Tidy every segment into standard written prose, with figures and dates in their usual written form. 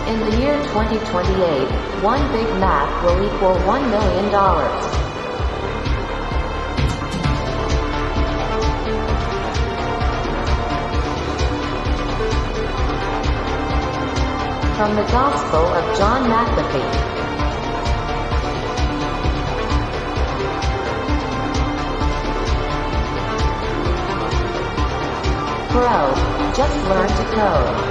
In the year 2028, one Big Mac will equal $1 million. From the Gospel of John McAfee. Bro, just learn to code.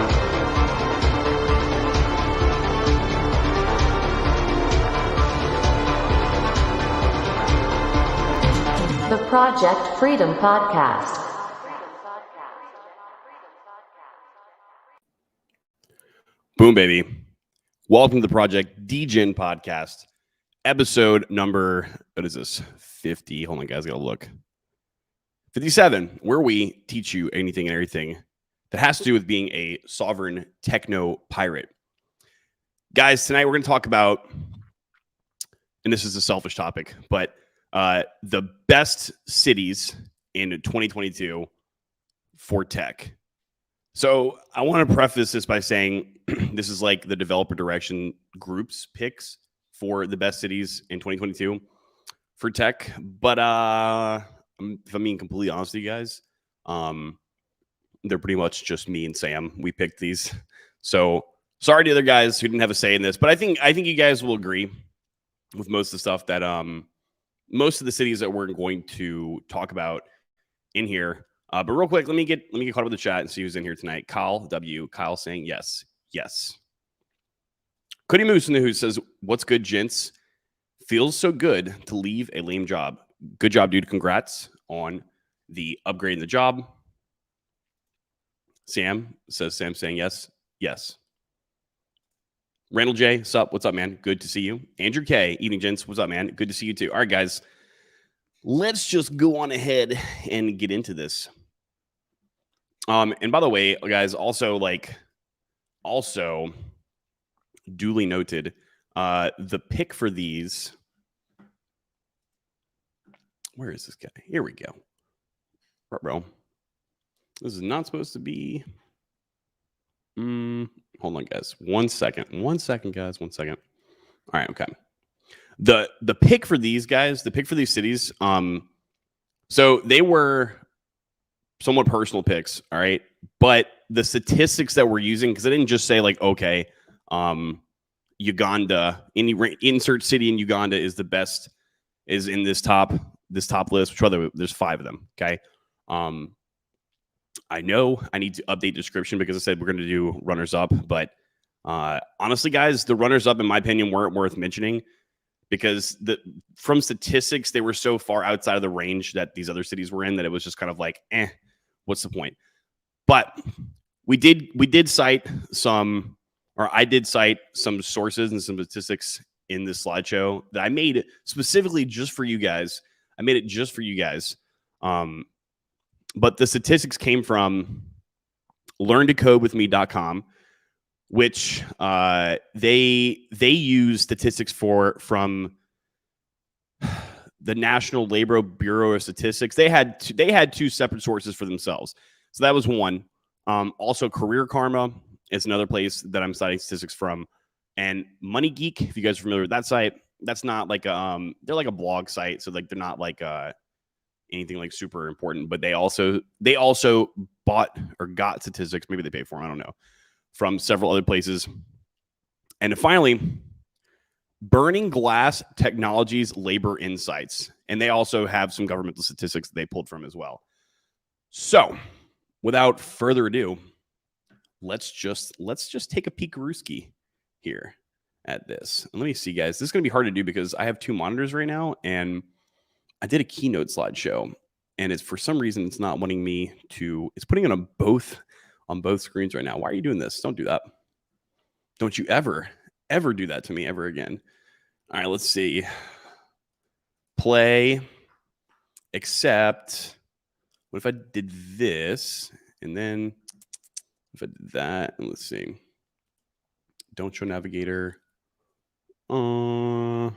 The Project Freedom Podcast. Boom, baby. Welcome to the Project DGen Podcast. Episode number, what is this? 50. Hold on, guys. Gotta look. 57, where we teach you anything and everything that has to do with being a sovereign techno pirate. Guys, tonight we're going to talk about, and this is a selfish topic, but the best cities in 2022 for tech. So I want to preface this by saying this is like the developer direction group's picks for the best cities in 2022 for tech. But if I'm being completely honest with you guys, they're pretty much just me and Sam. We picked these. So sorry to the other guys who didn't have a say in this, but I think you guys will agree with most of the stuff that most of the cities that we're going to talk about in here. But real quick, let me get caught up with the chat and see who's in here tonight. Kyle saying yes. Cody Moose in the Who says, "What's good, gents? Feels so good to leave a lame job. Good job, dude. Congrats on the upgrade in the job." Sam saying yes. Randall J, what's up, man? Good to see you. Andrew K, evening, gents. What's up, man? Good to see you too. All right, guys, let's just go on ahead and get into this. And by the way, guys, also duly noted, the pick for these. Where is this guy? Here we go. Bro, this is not supposed to be. Hold on, guys. One second, guys. All right, okay. The pick for these guys, the pick for these cities, so they were somewhat personal picks, all right? But the statistics that we're using, because I didn't just say like, okay, Uganda, insert city in Uganda is the best, is in this top list, which rather there's 5 of them, okay? I know I need to update description because I said we're going to do runners up, but honestly, guys, the runners up, in my opinion, weren't worth mentioning because from statistics, they were so far outside of the range that these other cities were in that it was just kind of like, what's the point? But we did cite some, or I did cite some sources and some statistics in this slideshow that I made specifically just for you guys. I made it just for you guys. But the statistics came from learntocodewithme.com, which they use statistics from the National Labor Bureau of Statistics. They had 2 separate sources for themselves. So that was one. Also, Career Karma is another place that I'm citing statistics from. And Money Geek, if you guys are familiar with that site, that's not like they're like a blog site, so like they're not like anything like super important, but they also bought or got statistics, maybe they paid for them, I don't know, from several other places. And finally, Burning Glass Technologies Labor Insights, and they also have some governmental statistics that they pulled from as well. So without further ado, let's just take a peek-a-rooski here at this. And let me see, guys. This is going to be hard to do because I have 2 monitors right now, and I did a keynote slideshow, and it's for some reason it's not wanting me to. It's putting it on both screens right now. Why are you doing this? Don't do that. Don't you ever do that to me ever again. All right, let's see. Play. Except, what if I did this and then if I did that? And let's see. Don't show navigator. Shortcuts.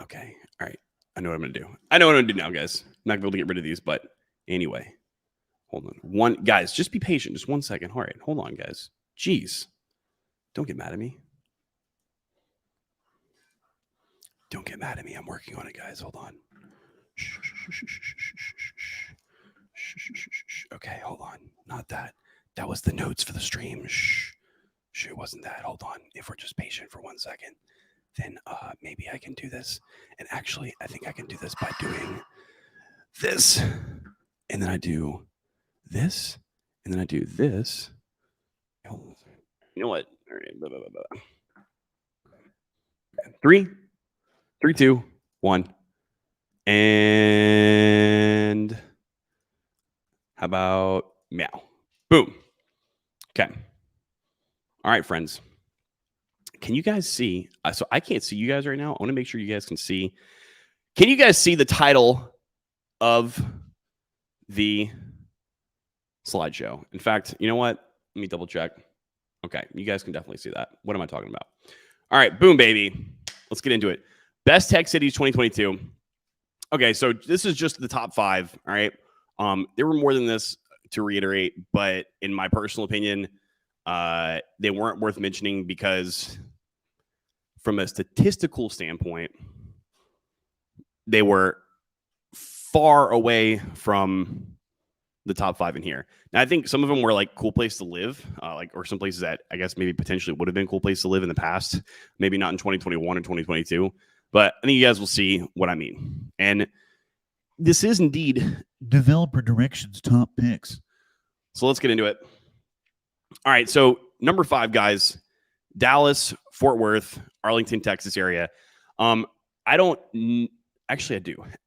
Okay. All right. I know what I'm going to do. I know what I'm going to do now, guys. I'm not going to be able to get rid of these, but anyway. Hold on. Guys, just be patient. Just 1 second. All right. Hold on, guys. Jeez. Don't get mad at me. Don't get mad at me. I'm working on it, guys. Hold on. Okay, hold on. Not that. That was the notes for the stream. It wasn't that. Hold on. If we're just patient for 1 second, then maybe I can do this. And actually, I think I can do this by doing this. And then I do this. And then I do this. You know what? All right. Blah, blah, blah, blah. 3, 2, 1. And how about meow? Boom. Okay. All right, friends. Can you guys see? So I can't see you guys right now. I want to make sure you guys can see. Can you guys see the title of the slideshow? In fact, you know what? Let me double check. Okay, you guys can definitely see that. What am I talking about? All right, boom, baby. Let's get into it. Best tech cities 2022. Okay, so this is just the top 5. All right. There were more than this, to reiterate, but in my personal opinion, they weren't worth mentioning because from a statistical standpoint, they were far away from the top 5 in here. Now, I think some of them were like cool place to live, or some places that I guess maybe potentially would have been cool place to live in the past, maybe not in 2021 and 2022, but I think you guys will see what I mean. And this is indeed Developer Directions Top Picks. So let's get into it. All right. So number 5, guys, Dallas, Fort Worth, Arlington, Texas area. I do.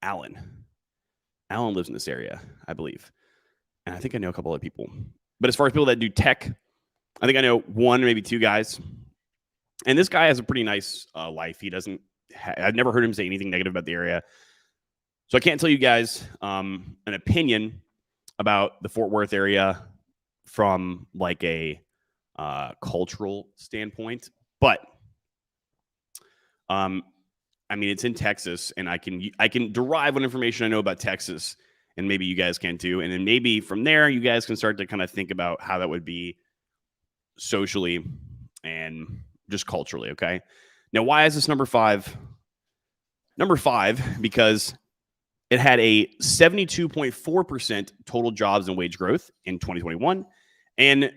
Alan lives in this area, I believe. And I think I know a couple of people. But as far as people that do tech, I think I know 1, maybe 2 guys. And this guy has a pretty nice life. He doesn't, I've never heard him say anything negative about the area. So I can't tell you guys an opinion about the Fort Worth area from like a cultural standpoint. But I mean, it's in Texas, and I can derive what information I know about Texas, and maybe you guys can too. And then maybe from there, you guys can start to kind of think about how that would be socially and just culturally. Okay. Now, why is this number 5? Number 5, because it had a 72.4% total jobs and wage growth in 2021 and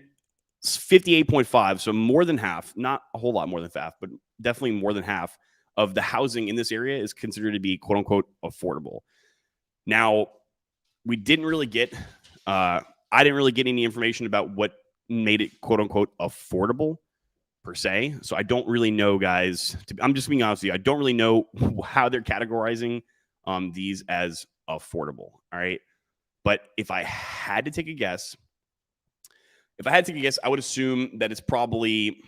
58.5. So more than half, not a whole lot more than half, but definitely more than half of the housing in this area is considered to be quote unquote affordable. Now, we didn't really get, I didn't really get any information about what made it quote unquote affordable per se. So I don't really know, guys. I'm just being honest with you. I don't really know how they're categorizing these as affordable. All right. But if I had to take a guess, I would assume that it's probably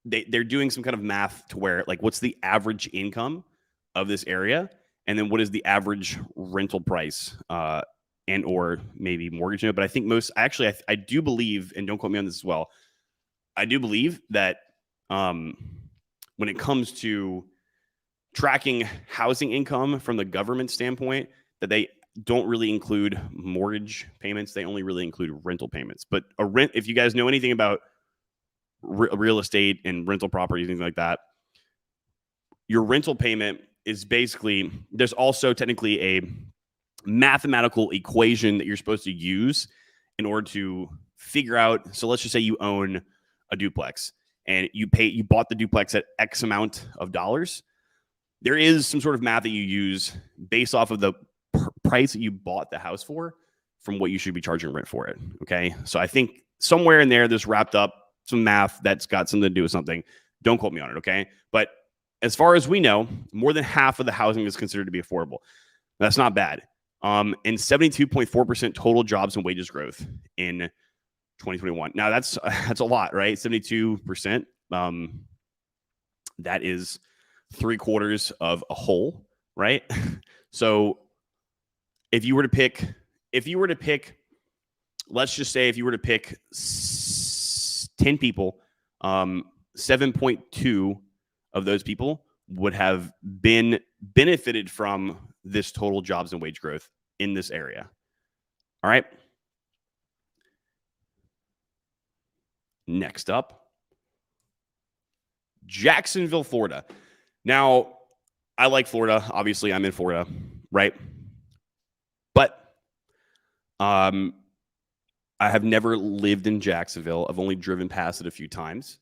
they're doing some kind of math to where, like, what's the average income of this area, and then what is the average rental price and or maybe mortgage note. But I think I do believe, and don't quote me on this as well, I do believe that when it comes to tracking housing income from the government standpoint, that they don't really include mortgage payments. They only really include rental payments. But if you guys know anything about real estate and rental properties, things like that, your rental payment is basically, there's also technically a mathematical equation that you're supposed to use in order to figure out. So let's just say you own a duplex and you bought the duplex at X amount of dollars. There is some sort of math that you use based off of the price that you bought the house for from what you should be charging rent for it. Okay. So I think somewhere in there, there's wrapped up some math that's got something to do with something. Don't quote me on it. Okay. But as far as we know, more than half of the housing is considered to be affordable. That's not bad. And 72.4% total jobs and wages growth in 2021. Now that's a lot, right? 72%. That is 3/4 of a whole, right? So if you were to pick, let's just say if you were to pick 10 people, 7.2 of those people would have been benefited from this total jobs and wage growth in this area. All right. Next up, Jacksonville, Florida. Now, I like Florida. Obviously, I'm in Florida, right? But I have never lived in Jacksonville. I've only driven past it a few times.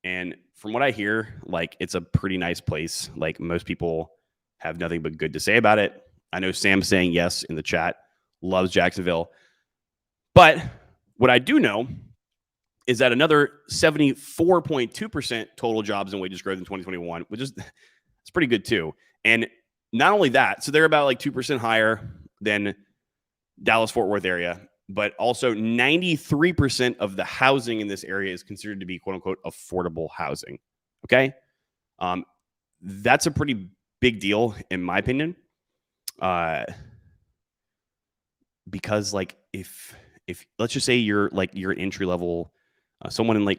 And from what I hear, like, it's a pretty nice place. Like, most people have nothing but good to say about it. I know Sam's saying yes in the chat, loves Jacksonville. But what I do know is that another 74.2% total jobs and wages growth in 2021, which is it's pretty good too. And not only that, so they're about like 2% higher than Dallas-Fort Worth area, but also 93% of the housing in this area is considered to be quote unquote affordable housing. Okay. That's a pretty big deal in my opinion. Because like if let's just say you're an entry level, someone in the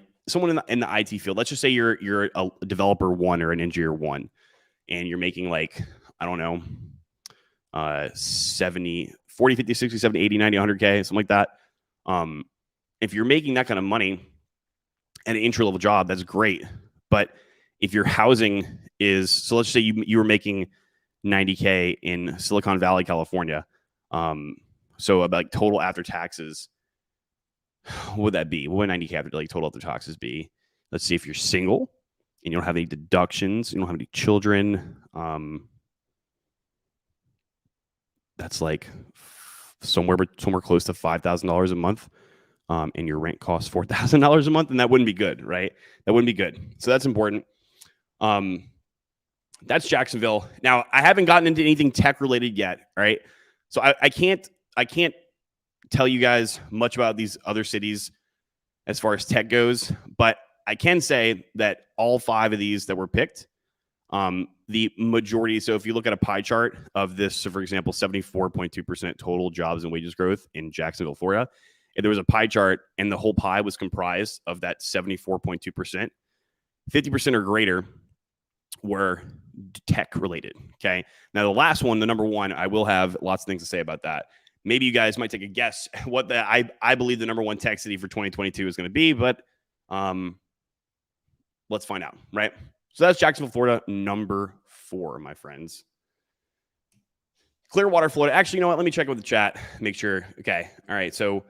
IT field, let's just say you're a developer one or an engineer one, and you're making like, I don't know, 70, 40, 50, 60, 70, 80, 90, 100K, something like that. If you're making that kind of money at an entry level job, that's great. But if your housing is, so let's say you were making 90K in Silicon Valley, California. So about like total after taxes, what would that be? What would 90K after like total after taxes be? Let's see, if you're single and you don't have any deductions, you don't have any children, that's like somewhere close to $5,000 a month. And your rent costs $4,000 a month, and that wouldn't be good, right? That wouldn't be good. So that's important. That's Jacksonville. Now, I haven't gotten into anything tech related yet, right? So I can't tell you guys much about these other cities as far as tech goes, but I can say that all 5 of these that were picked, the majority. So if you look at a pie chart of this, so for example, 74.2% total jobs and wages growth in Jacksonville, Florida, if there was a pie chart and the whole pie was comprised of that 74.2%, 50% or greater were tech related. Okay. Now the last one, the number one, I will have lots of things to say about that. Maybe you guys might take a guess what I believe the number one tech city for 2022 is going to be, but let's find out, right? So that's Jacksonville, Florida, number 4, my friends. Clearwater, Florida. Actually, you know what? Let me check with the chat, make sure. Okay. All right. So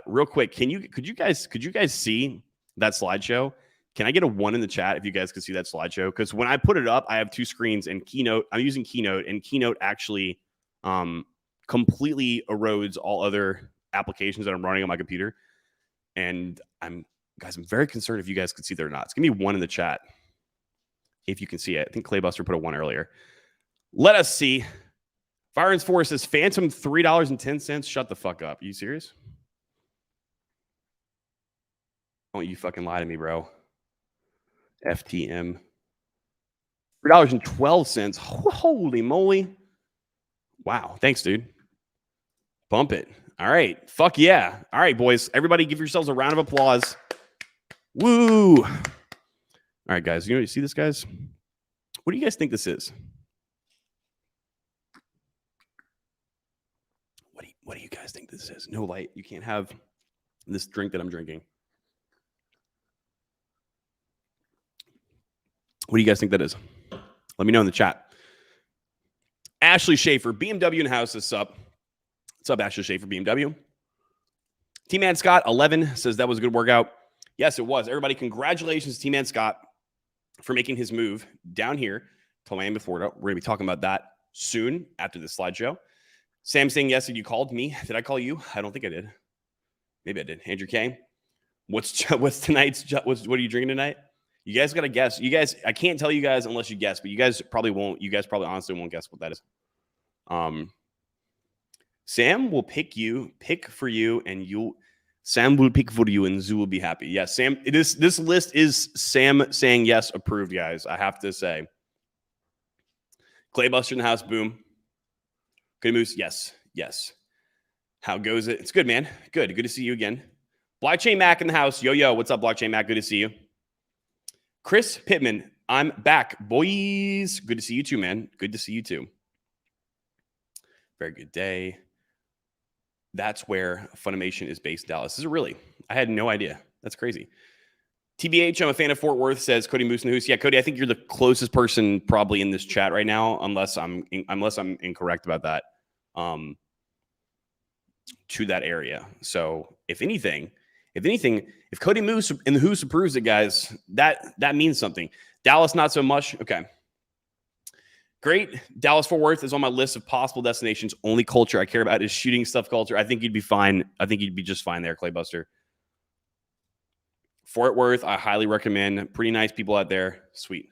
real quick, could you guys see that slideshow? Can I get a 1 in the chat if you guys could see that slideshow? Because when I put it up, I have 2 screens, and Keynote, I'm using Keynote, and Keynote actually completely erodes all other applications that I'm running on my computer. And I'm very concerned if you guys could see that or not. It's gonna be 1 in the chat if you can see it. I think Claybuster put a 1 earlier. Let us see. Fire and Forest says Phantom $3.10. Shut the fuck up. Are you serious? Don't you fucking lie to me, bro. FTM. $3.12. Holy moly. Wow. Thanks, dude. Bump it. All right. Fuck yeah. All right, boys. Everybody give yourselves a round of applause. Woo. All right, guys. You see this, guys? What do you guys think this is? What do you guys think this is? No light. You can't have this drink that I'm drinking. What do you guys think that is? Let me know in the chat. Ashley Schaefer, BMW in house. What's up? What's up, Ashley Schaefer, BMW? T-Man Scott, 11, says that was a good workout. Yes, it was. Everybody, congratulations to T-Man Scott for making his move down here to Miami, Florida. We're going to be talking about that soon after this slideshow. Sam saying yes, and you called me. Did I call you? I don't think I did. Maybe I did. Andrew K. What's tonight's? What are you drinking tonight? You guys got to guess. You guys, I can't tell you guys unless you guess, but you guys probably won't. You guys probably honestly won't guess what that is. Sam will pick for you, and Sam will pick for you, and Zoo will be happy. Yes, Sam. This list is Sam saying yes, approved, guys. I have to say. Claybuster in the house, boom. Good Moose, yes. How goes it? It's good, man. Good to see you again. Blockchain Mac in the house. Yo, what's up, Blockchain Mac? Good to see you. Chris Pittman, I'm back, boys. Good to see you too, man. Good to see you too. Very good day. That's where Funimation is based in Dallas. Is it really? I had no idea. That's crazy. TBH, I'm a fan of Fort Worth, says Cody Moose in the Hoos. Yeah, Cody, I think you're the closest person probably in this chat right now, unless I'm incorrect about that, to that area. So if anything, if Cody Moose in the Hoos approves it, guys, that means something. Dallas, not so much. Okay. Great. Dallas Fort Worth is on my list of possible destinations. Only culture I care about is shooting stuff culture. I think you'd be fine. I think you'd be just fine there, Claybuster. Fort Worth, I highly recommend. Pretty nice people out there. Sweet.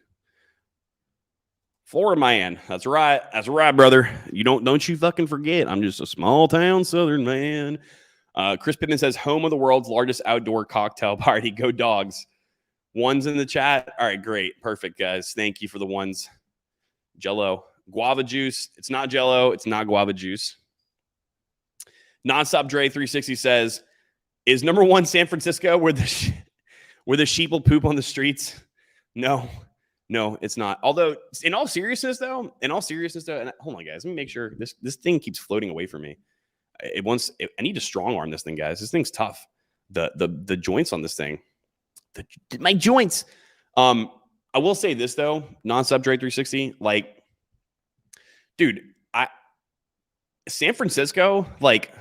Florida man. That's right. That's right, brother. You don't you fucking forget. I'm just a small town Southern man. Chris Pittman says, home of the world's largest outdoor cocktail party. Go Dogs. Ones in the chat. All right, great. Perfect, guys. Thank you for the ones. Jello. Guava juice. It's not Jello. It's not guava juice. Nonstop Dre 360 says, is number one San Francisco where the sheep will poop on the streets? No, it's not. Although, in all seriousness, though, and hold on, guys, let me make sure this thing keeps floating away from me. I need to strong arm this thing, guys. This thing's tough. The joints on this thing, my joints. I will say this though, Nonstop Dre 360, like, dude, San Francisco, like,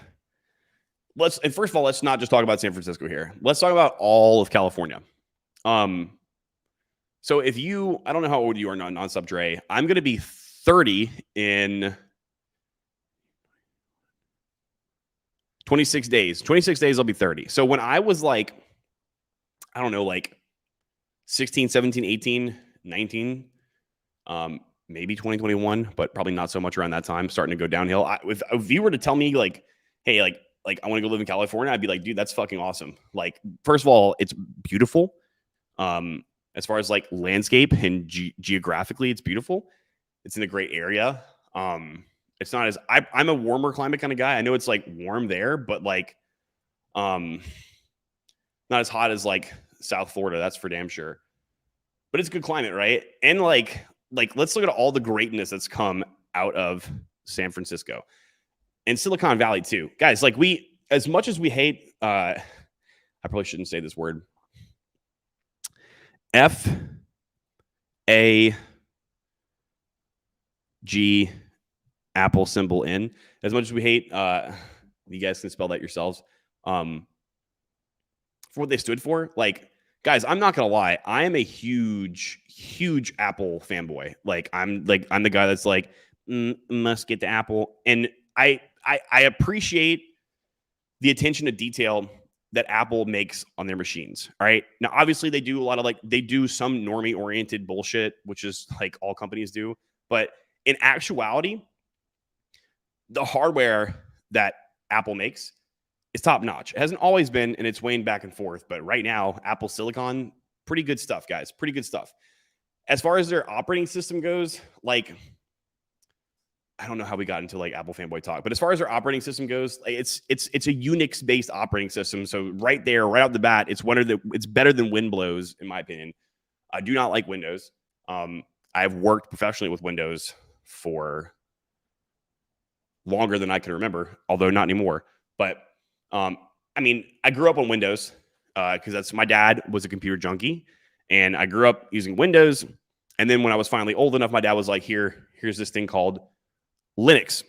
first of all, let's not just talk about San Francisco here. Let's talk about all of California. So if I don't know how old you are, Nonstop Dre. I'm going to be 30 in 26 days. 26 days, I'll be 30. So when I was like, I don't know, like 16, 17, 18, 19, maybe 2021, but probably not so much around that time, starting to go downhill. If you were to tell me like, hey, like I want to go live in California, I'd be like, dude, that's fucking awesome. Like, first of all, it's beautiful. As far as like landscape and geographically, it's beautiful. It's in a great area. It's not as I'm a warmer climate kind of guy. I know it's like warm there, but like, not as hot as like South Florida. That's for damn sure. But it's a good climate, right? And like let's look at all the greatness that's come out of San Francisco and Silicon Valley too, guys. Like as much as we hate, I probably shouldn't say this word. FAG Apple symbol in. As much as we hate, you guys can spell that yourselves. For what they stood for, like, guys, I'm not gonna lie, I am a huge Apple fanboy. I'm the guy that's like, must get the Apple, and I appreciate the attention to detail that Apple makes on their machines. All right. Now, obviously, they do a lot of they do some normie oriented bullshit, which is like all companies do. But in actuality, the hardware that Apple makes is top notch. It hasn't always been, and it's waned back and forth. But right now, Apple Silicon, pretty good stuff, guys. Pretty good stuff. As far as their operating system goes, like, I don't know how we got into like Apple fanboy talk, but as far as their operating system goes, like, it's a Unix based operating system. So right there, right out the bat, it's better than Windows in my opinion. I do not like Windows. I've worked professionally with Windows for longer than I can remember, although not anymore. But I mean, I grew up on Windows because my dad was a computer junkie, and I grew up using Windows. And then when I was finally old enough, my dad was like, here's this thing called Linux,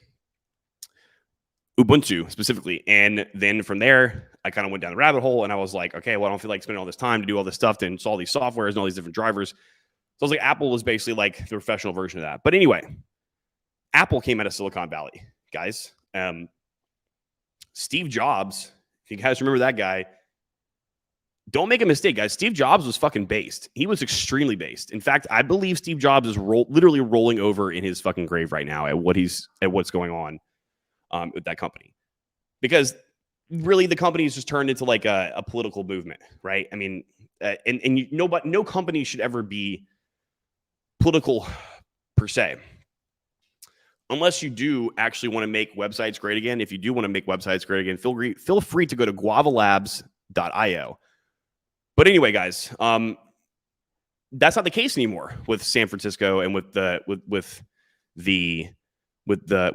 Ubuntu specifically. And then from there, I kind of went down the rabbit hole, and I was like, okay, well, I don't feel like spending all this time to do all this stuff to install these softwares and all these different drivers. So I was like, Apple was basically like the professional version of that. But anyway, Apple came out of Silicon Valley, guys. Steve Jobs, if you guys remember that guy, don't make a mistake, guys. Steve Jobs was fucking based. He was extremely based. In fact, I believe Steve Jobs is literally rolling over in his fucking grave right now at what's going on with that company. Because really, the company has just turned into like a political movement, right? I mean, no company should ever be political per se, unless you do actually want to make websites great again. If you do want to make websites great again, feel free to go to guavalabs.io. But anyway, guys, that's not the case anymore with San Francisco and with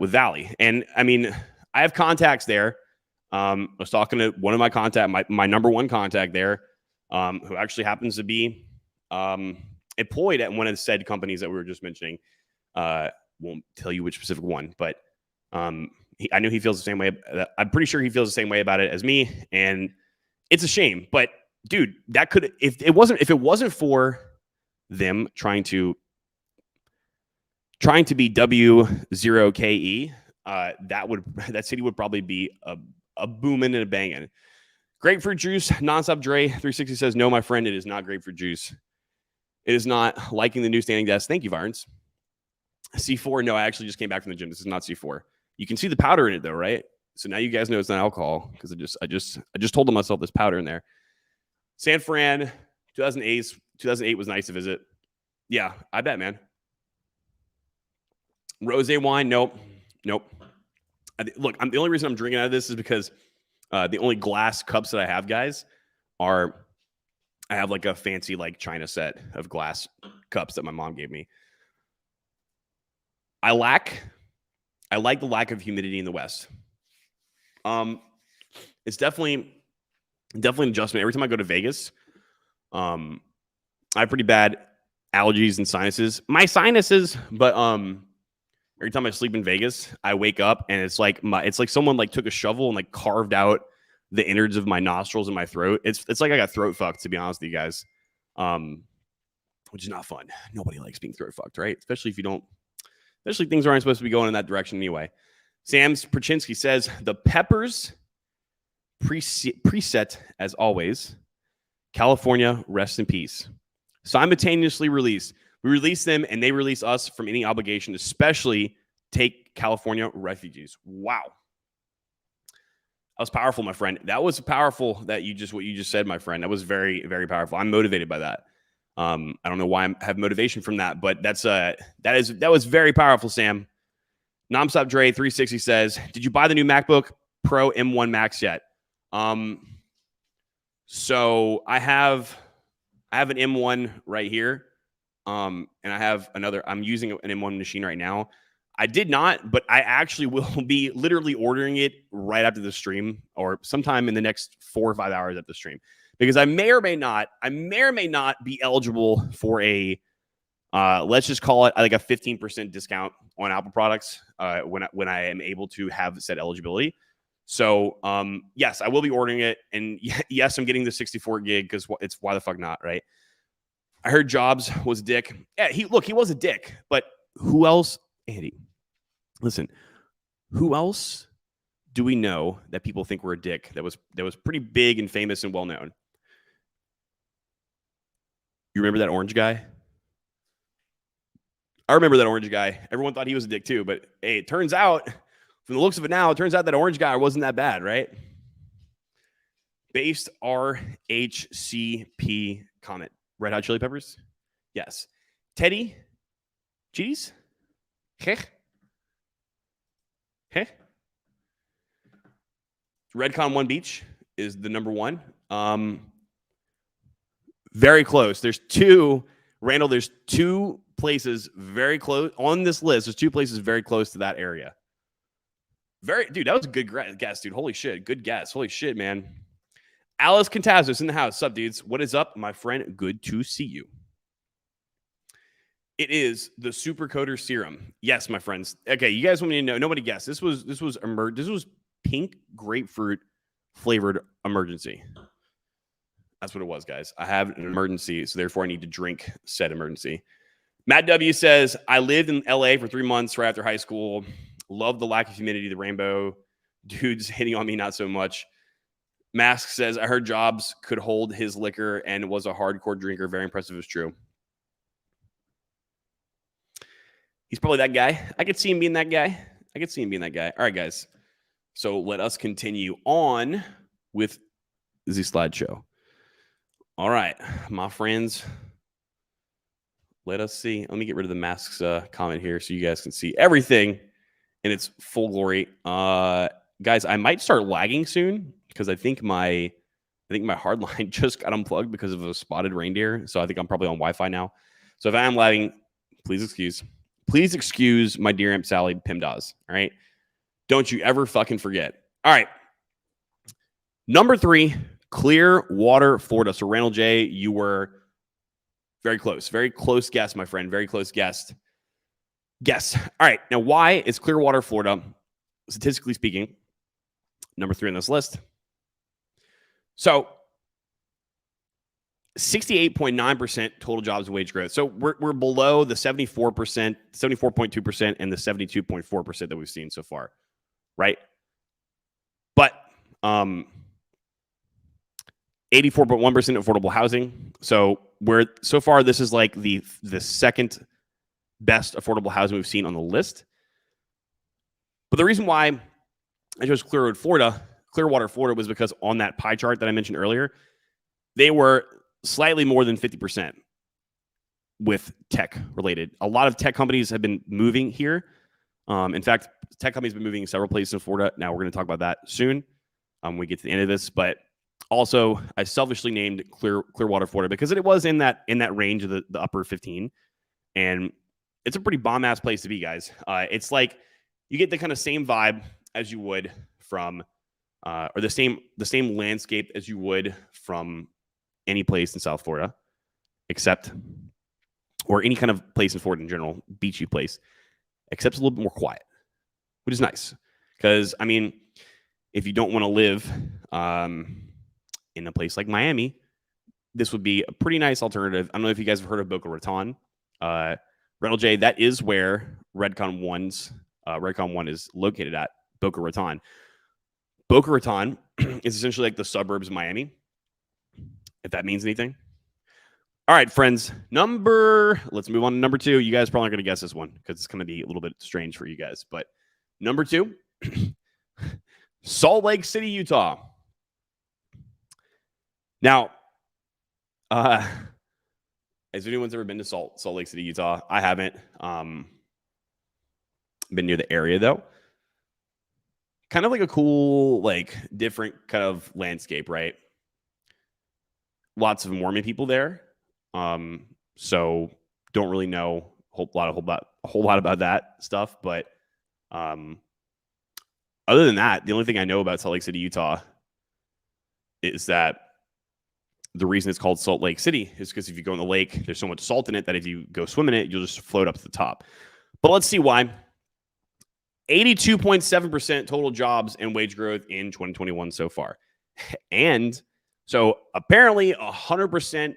Valley. And I mean, I have contacts there. I was talking to one of my contact, my number one contact there, who actually happens to be employed at one of the said companies that we were just mentioning. Won't tell you which specific one, but I knew he feels the same way. I'm pretty sure he feels the same way about it as me, and it's a shame. But dude, that could if it wasn't for them trying to be W0KE, that city would probably be a booming and a banging. Grapefruit juice, nonstop Dre 360 says, no, my friend, it is not grapefruit juice. It is not liking the new standing desk. Thank you, Varns. C4, no, I actually just came back from the gym. This is not C4. You can see the powder in it though, right? So now you guys know it's not alcohol because I just told myself there's powder in there. San Fran, 2008 was nice to visit. Yeah, I bet, man. Rosé wine, nope. Look, the only reason I'm drinking out of this is because the only glass cups that I have, guys, I have like a fancy like China set of glass cups that my mom gave me. I like the lack of humidity in the West. It's definitely an adjustment. Every time I go to Vegas, I have pretty bad allergies and sinuses. My sinuses, but every time I sleep in Vegas, I wake up and it's like someone like took a shovel and like carved out the innards of my nostrils and my throat. It's like I got throat fucked, to be honest with you guys. Which is not fun. Nobody likes being throat fucked, right? Especially things aren't supposed to be going in that direction anyway. Sam's Perchinsky says the Peppers preset as always. California, rest in peace. Simultaneously released. We release them and they release us from any obligation, especially take California refugees. Wow. That was powerful, my friend. That was powerful what you just said, my friend. That was very, very powerful. I'm motivated by that. I don't know why I have motivation from that, but that was very powerful, Sam. Nonstop Dre 360 says, did you buy the new MacBook Pro M1 Max yet? So I have an M1 right here. And I'm using an M1 machine right now. I did not, but I actually will be literally ordering it right after the stream or sometime in the next 4 or 5 hours at the stream, because I may or may not be eligible for a, let's just call it like a 15% discount on Apple products when I am able to have said eligibility. So yes, I will be ordering it, and yes, I'm getting the 64 gig because it's why the fuck not, right? I heard Jobs was a dick. Yeah, he was a dick, but who else? Andy, listen, who else do we know that people think we're a dick that was pretty big and famous and well known? You remember that orange guy? I remember that orange guy. Everyone thought he was a dick too, but hey, it turns out, from the looks of it now, it turns out that orange guy wasn't that bad, right? Based RHCP comment. Red Hot Chili Peppers? Yes. Teddy? Cheese? Heh? Redcon One Beach is the number one. Very close. There's two places very close on this list. There's 2 places very close to that area. Dude, that was a good guess, dude. Holy shit. Good guess. Holy shit, man. Alice Contazos in the house. Sup, dudes? What is up, my friend? Good to see you. It is the Super Coder Serum. Yes, my friends. Okay, you guys want me to know? Nobody guessed. This was pink grapefruit flavored emergency. That's what it was, guys. I have an emergency, so therefore I need to drink said emergency. Matt W says, I lived in LA for 3 months right after high school. Love the lack of humidity, the rainbow. Dudes hitting on me, not so much. Mask says, I heard Jobs could hold his liquor and was a hardcore drinker. Very impressive. It's true. He's probably that guy. I could see him being that guy. All right, guys. So let us continue on with the slideshow. All right, my friends. Let us see. Let me get rid of the masks comment here so you guys can see everything in its full glory. Guys, I might start lagging soon because I think my hard line just got unplugged because of a spotted reindeer. So I think I'm probably on Wi-Fi now. So if I am lagging, please excuse my dear Aunt Sally PIMDAS. All right. Don't you ever fucking forget. All right. Number 3, Clearwater, Florida. So Randall J, you were very close. Very close guess, my friend. Very close guess. All right. Now, why is Clearwater, Florida, statistically speaking, number 3 on this list? So 68.9% total jobs and wage growth. So we're below the 74%, 74.2%, and the 72.4% that we've seen so far, right? But 84.1% affordable housing. So so far this is like the second best affordable housing we've seen on the list. But the reason why I chose Clearwater, Florida was because on that pie chart that I mentioned earlier, they were slightly more than 50% with tech related. A lot of tech companies have been moving here. In fact, tech companies have been moving several places in Florida. Now we're going to talk about that soon when we get to the end of this. But also, I selfishly named Clearwater, Florida because it was in that range of the upper 15. And it's a pretty bomb-ass place to be, guys. It's like you get the kind of same vibe as you would from or the same landscape as you would from any place in South Florida, or any kind of place in Florida in general, beachy place, except it's a little bit more quiet, which is nice. Because, I mean, if you don't want to live in a place like Miami, this would be a pretty nice alternative. I don't know if you guys have heard of Boca Raton. Randall J, that is where Redcon 1 is located at, Boca Raton. Boca Raton is essentially like the suburbs of Miami, if that means anything. All right, friends. Let's move on to number 2. You guys probably aren't going to guess this one because it's going to be a little bit strange for you guys. But number 2, Salt Lake City, Utah. Now, has anyone's ever been to Salt Lake City, Utah? I haven't. Been near the area though. Kind of like a cool, like different kind of landscape, right? Lots of Mormon people there. So don't really know a whole lot about that stuff. But other than that, the only thing I know about Salt Lake City, Utah is that the reason it's called Salt Lake City is because if you go in the lake, there's so much salt in it that if you go swim in it, you'll just float up to the top. But let's see why. 82.7% total jobs and wage growth in 2021 so far. And so apparently 100%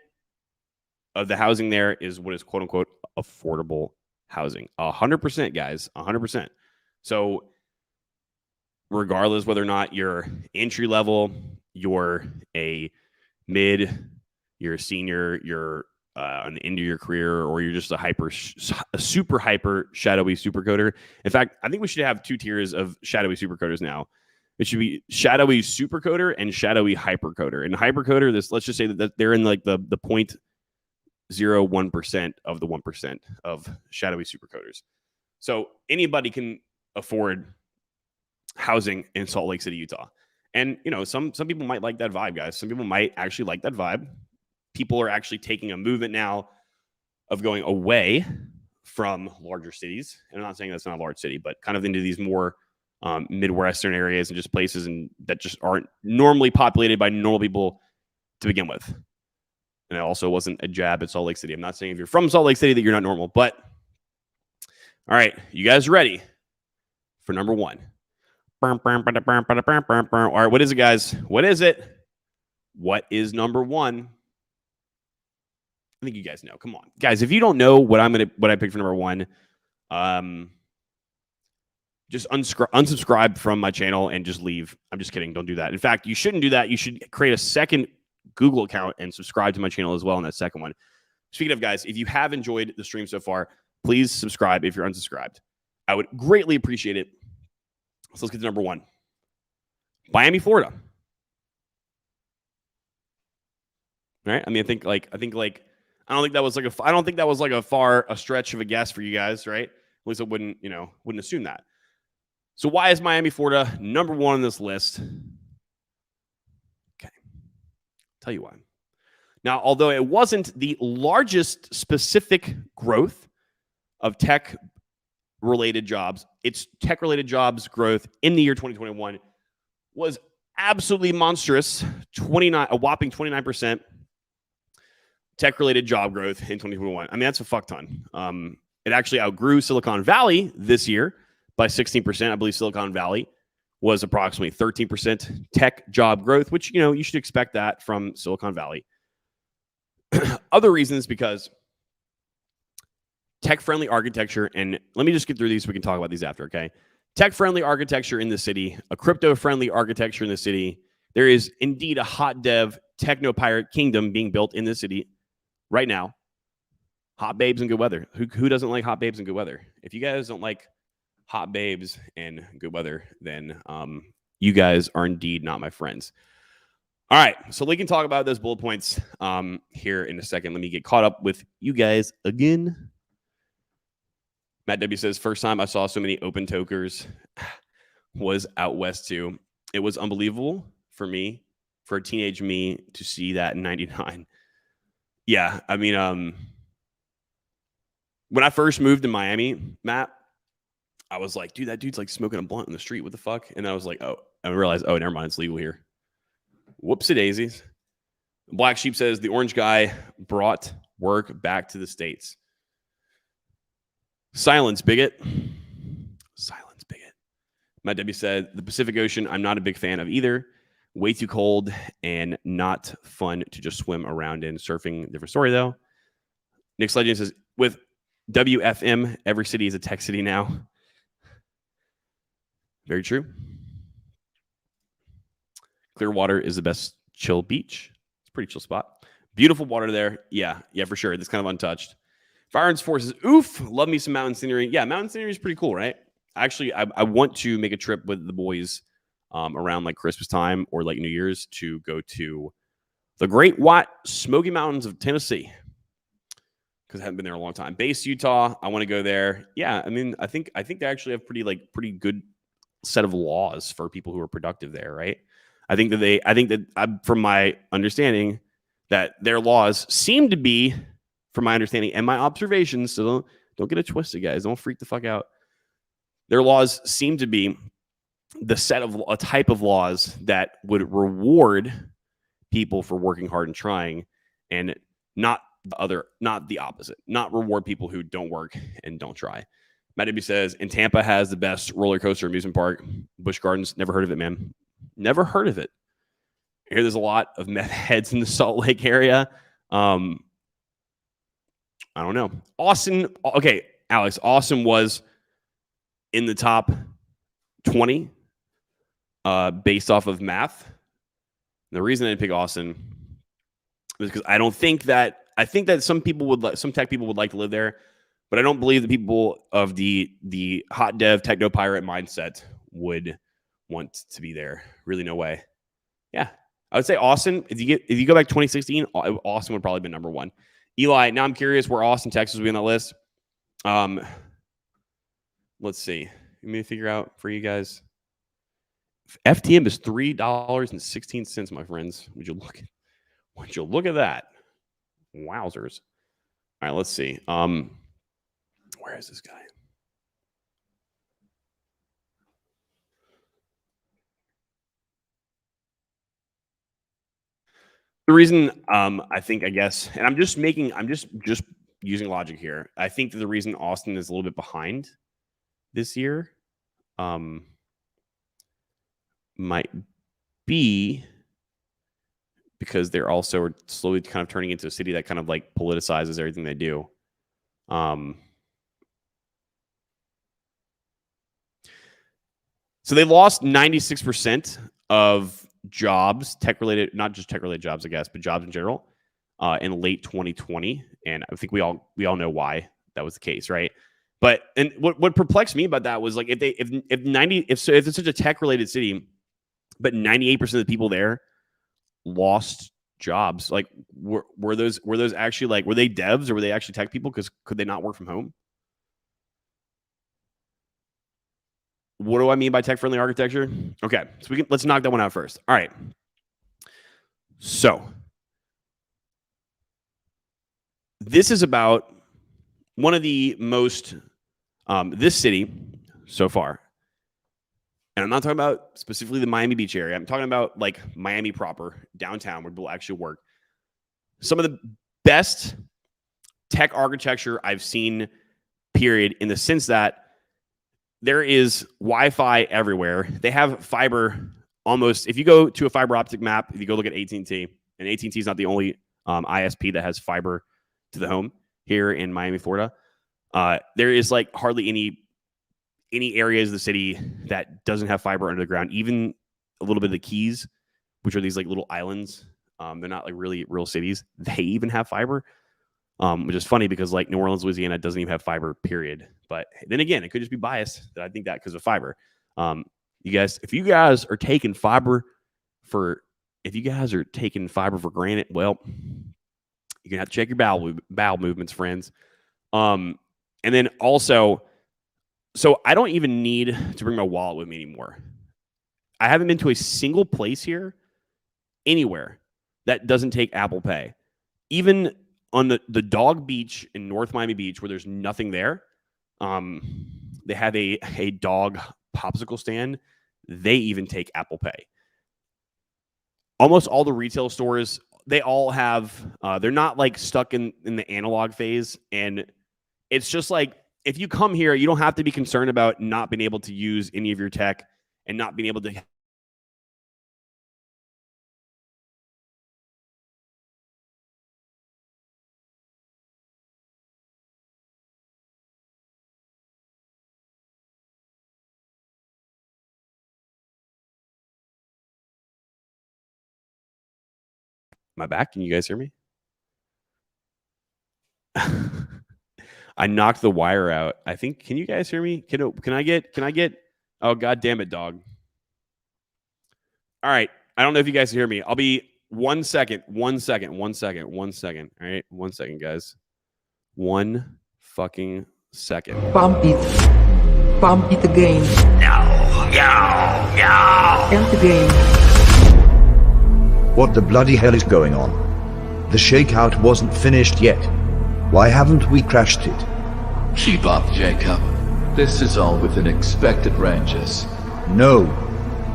of the housing there is what is quote unquote affordable housing. 100%, guys, 100%. So regardless whether or not you're entry level, you're a mid, you're a senior, you're on the end of your career, or you're just a super hyper shadowy super coder. In fact, I think we should have 2 tiers of shadowy super coders now. It should be shadowy super coder and shadowy hyper coder. And hyper coder, let's just say that they're in like the 0.01% of the 1% of shadowy super coders. So anybody can afford housing in Salt Lake City, Utah. And, you know, some people might like that vibe, guys. Some people might actually like that vibe. People are actually taking a movement now of going away from larger cities. And I'm not saying that's not a large city, but kind of into these more Midwestern areas and just places that just aren't normally populated by normal people to begin with. And it also wasn't a jab at Salt Lake City. I'm not saying if you're from Salt Lake City that you're not normal, but all right, you guys ready for number 1? All right, what is it, guys? What is it? What is number 1? I think you guys know. Come on, guys. If you don't know what I picked for number 1, just unsubscribe from my channel and just leave. I'm just kidding. Don't do that. In fact, you shouldn't do that. You should create a second Google account and subscribe to my channel as well on that second one. Speaking of, guys, if you have enjoyed the stream so far, please subscribe if you're unsubscribed. I would greatly appreciate it. So let's get to number 1. Miami, Florida. Right? I mean, I don't think that was like a far a stretch of a guess for you guys, right? At least I wouldn't assume that. So why is Miami, Florida number 1 on this list? Okay. Tell you why. Now, although it wasn't the largest specific growth of tech-related jobs, its tech-related jobs growth in the year 2021 was absolutely monstrous, a whopping 29% tech-related job growth in 2021. I mean, that's a fuck ton. It actually outgrew Silicon Valley this year by 16%. I believe Silicon Valley was approximately 13% tech job growth, which, you should expect that from Silicon Valley. Other reasons, because tech-friendly architecture, and let me just get through these so we can talk about these after, okay? Tech-friendly architecture in the city, a crypto-friendly architecture in the city. There is indeed a hot dev techno-pirate kingdom being built in the city right now. Hot babes and good weather. Who doesn't like hot babes and good weather? If you guys don't like hot babes and good weather, then you guys are indeed not my friends. All right, so we can talk about those bullet points here in a second. Let me get caught up with you guys again. Matt W says, first time I saw so many open tokers was out west too. It was unbelievable for me, for a teenage me, to see that in 99. Yeah, I mean, when I first moved to Miami, Matt, I was like, dude, that dude's like smoking a blunt in the street. What the fuck? And I was like, oh, I realized, oh, never mind, it's legal here. Whoopsie daisies. Black Sheep says the orange guy brought work back to the States. Silence, bigot. Silence, bigot. Matt W said the Pacific Ocean, I'm not a big fan of either. Way too cold and not fun to just swim around in. Surfing, different story though. Nick's Legend says with WFM, every city is a tech city now. Very true. Clearwater is the best chill beach. It's a pretty chill spot. Beautiful water there. Yeah, for sure. It's kind of untouched. Fire and Forces, oof. Love me some mountain scenery. Yeah, mountain scenery is pretty cool, right? Actually, I want to make a trip with the boys around like Christmas time or like New Year's to go to the Great White Smoky Mountains of Tennessee, because I haven't been there in a long time. Base Utah, I want to go there. Yeah, I mean, I think they actually have pretty good set of laws for people who are productive there, right? I think that from my understanding, that their laws seem to be, from my understanding and my observations, so don't get it twisted, guys. Don't freak the fuck out. Their laws seem to be a type of laws that would reward people for working hard and trying, and not the opposite. Not reward people who don't work and don't try. Matt W says, and Tampa has the best roller coaster amusement park, Busch Gardens. Never heard of it, man. Never heard of it. I hear there's a lot of meth heads in the Salt Lake area. I don't know. Austin, okay, Alex, Austin was in the top 20 based off of math. And the reason I didn't pick Austin is because I think that some tech people would like to live there, but I don't believe the people of the hot dev techno pirate mindset would want to be there. Really, no way. Yeah, I would say Austin. If you go back 2016, Austin would probably be number one. Eli, now I'm curious where Austin, Texas will be on that list. Let's see. Let me figure out for you guys. FTM is $3.16, my friends. Would you look at that? Wowzers. All right, let's see. Where is this guy? The reason I think, I guess, and I'm just using logic here. I think that the reason Austin is a little bit behind this year might be because they're also slowly kind of turning into a city that kind of like politicizes everything they do. So they lost 96% of jobs, tech-related, not just tech-related jobs, I guess, but jobs in general, in late 2020. And I think we all know why that was the case, right? But and what perplexed me about that was like if it's such a tech-related city, but 98% of the people there lost jobs, like were those actually like, were they devs or were they actually tech people? Because could they not work from home? What do I mean by tech-friendly architecture? Okay, so let's knock that one out first. All right. So this is about one of the most this city so far. And I'm not talking about specifically the Miami Beach area. I'm talking about like Miami proper, downtown, where people actually work. Some of the best tech architecture I've seen, period, in the sense that there is Wi-Fi everywhere. They have fiber almost. If you go to a fiber optic map, if you go look at AT&T, and AT&T is not the only ISP that has fiber to the home here in Miami, Florida. There is like hardly any areas of the city that doesn't have fiber under the ground. Even a little bit of the Keys, which are these like little islands. They're not like really real cities. They even have fiber, which is funny because like New Orleans, Louisiana doesn't even have fiber, period. But then again, it could just be biased that I think that because of fiber. You guys, if you guys are taking fiber for granted, well, you're gonna have to check your bowel movements, friends. And then also, so I don't even need to bring my wallet with me anymore. I haven't been to a single place here, anywhere, that doesn't take Apple Pay. Even on the dog beach in North Miami Beach, where there's nothing there, they have a dog popsicle stand. They even take Apple Pay. Almost all the retail stores, they all have, they're not like stuck in the analog phase. And it's just like, if you come here, you don't have to be concerned about not being able to use any of your tech and not being able to. Am I back? Can you guys hear me? I knocked the wire out. I think. Can you guys hear me? Can I get? Oh, God damn it, dog. All right. I don't know if you guys can hear me. I'll be 1 second. 1 second. 1 second. 1 second. All right. 1 second, guys. 1 fucking second. Pump it again. And again. What the bloody hell is going on? The shakeout wasn't finished yet. Why haven't we crashed it? Keep up, Jacob. This is all within expected ranges. No.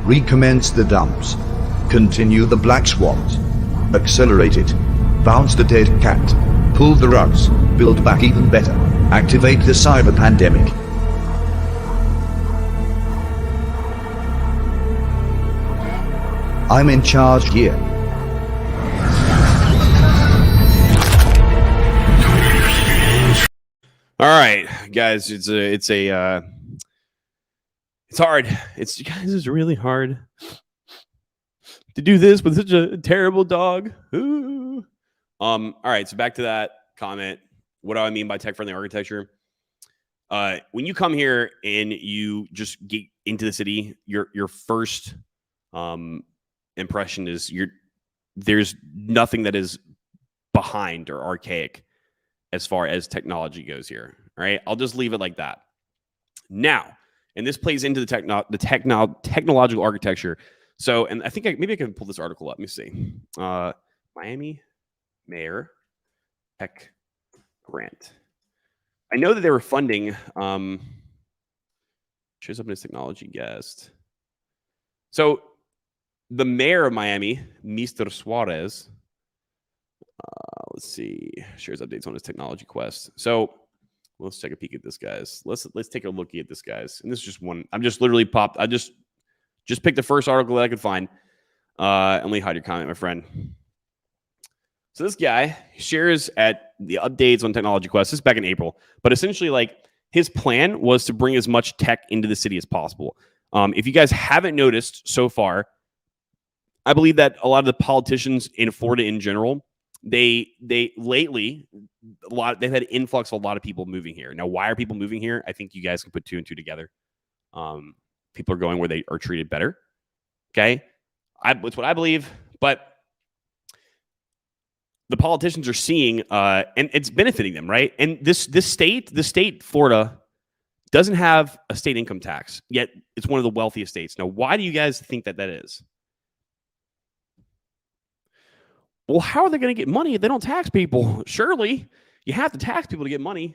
Recommence the dumps. Continue the black swans. Accelerate it. Bounce the dead cat. Pull the rugs. Build back even better. Activate the cyber pandemic. I'm in charge here. All right, guys, it's hard. It's really hard to do this with such a terrible dog. Ooh. All right, so back to that comment. What do I mean by tech-friendly architecture? When you come here and you just get into the city, your first impression is there's nothing that is behind or archaic as far as technology goes here. All right, I'll just leave it like that. Now, and this plays into the technological architecture. So, and I think maybe I can pull this article up. Let me see. Miami Mayor Tech Grant. I know that they were funding. Shows up in his technology guest. So, the mayor of Miami, Mr. Suarez. Let's see. Shares updates on his technology quest. So let's take a peek at this, guys. Let's take a look at this, guys. And this is just one. I'm just literally popped. I just picked the first article that I could find. And let me hide your comment, my friend. So this guy shares at the updates on technology quest. This is back in April, but essentially, like, his plan was to bring as much tech into the city as possible. If you guys haven't noticed so far, I believe that a lot of the politicians in Florida in general, they lately they've had an influx of a lot of people moving here. Now, why are people moving here? I think you guys can put two and two together. People are going where they are treated better. Okay, that's what I believe. But the politicians are seeing, and it's benefiting them, right? And the state, Florida, doesn't have a state income tax, yet it's one of the wealthiest states. Now, why do you guys think that is? Well, how are they going to get money if they don't tax people? Surely you have to tax people to get money.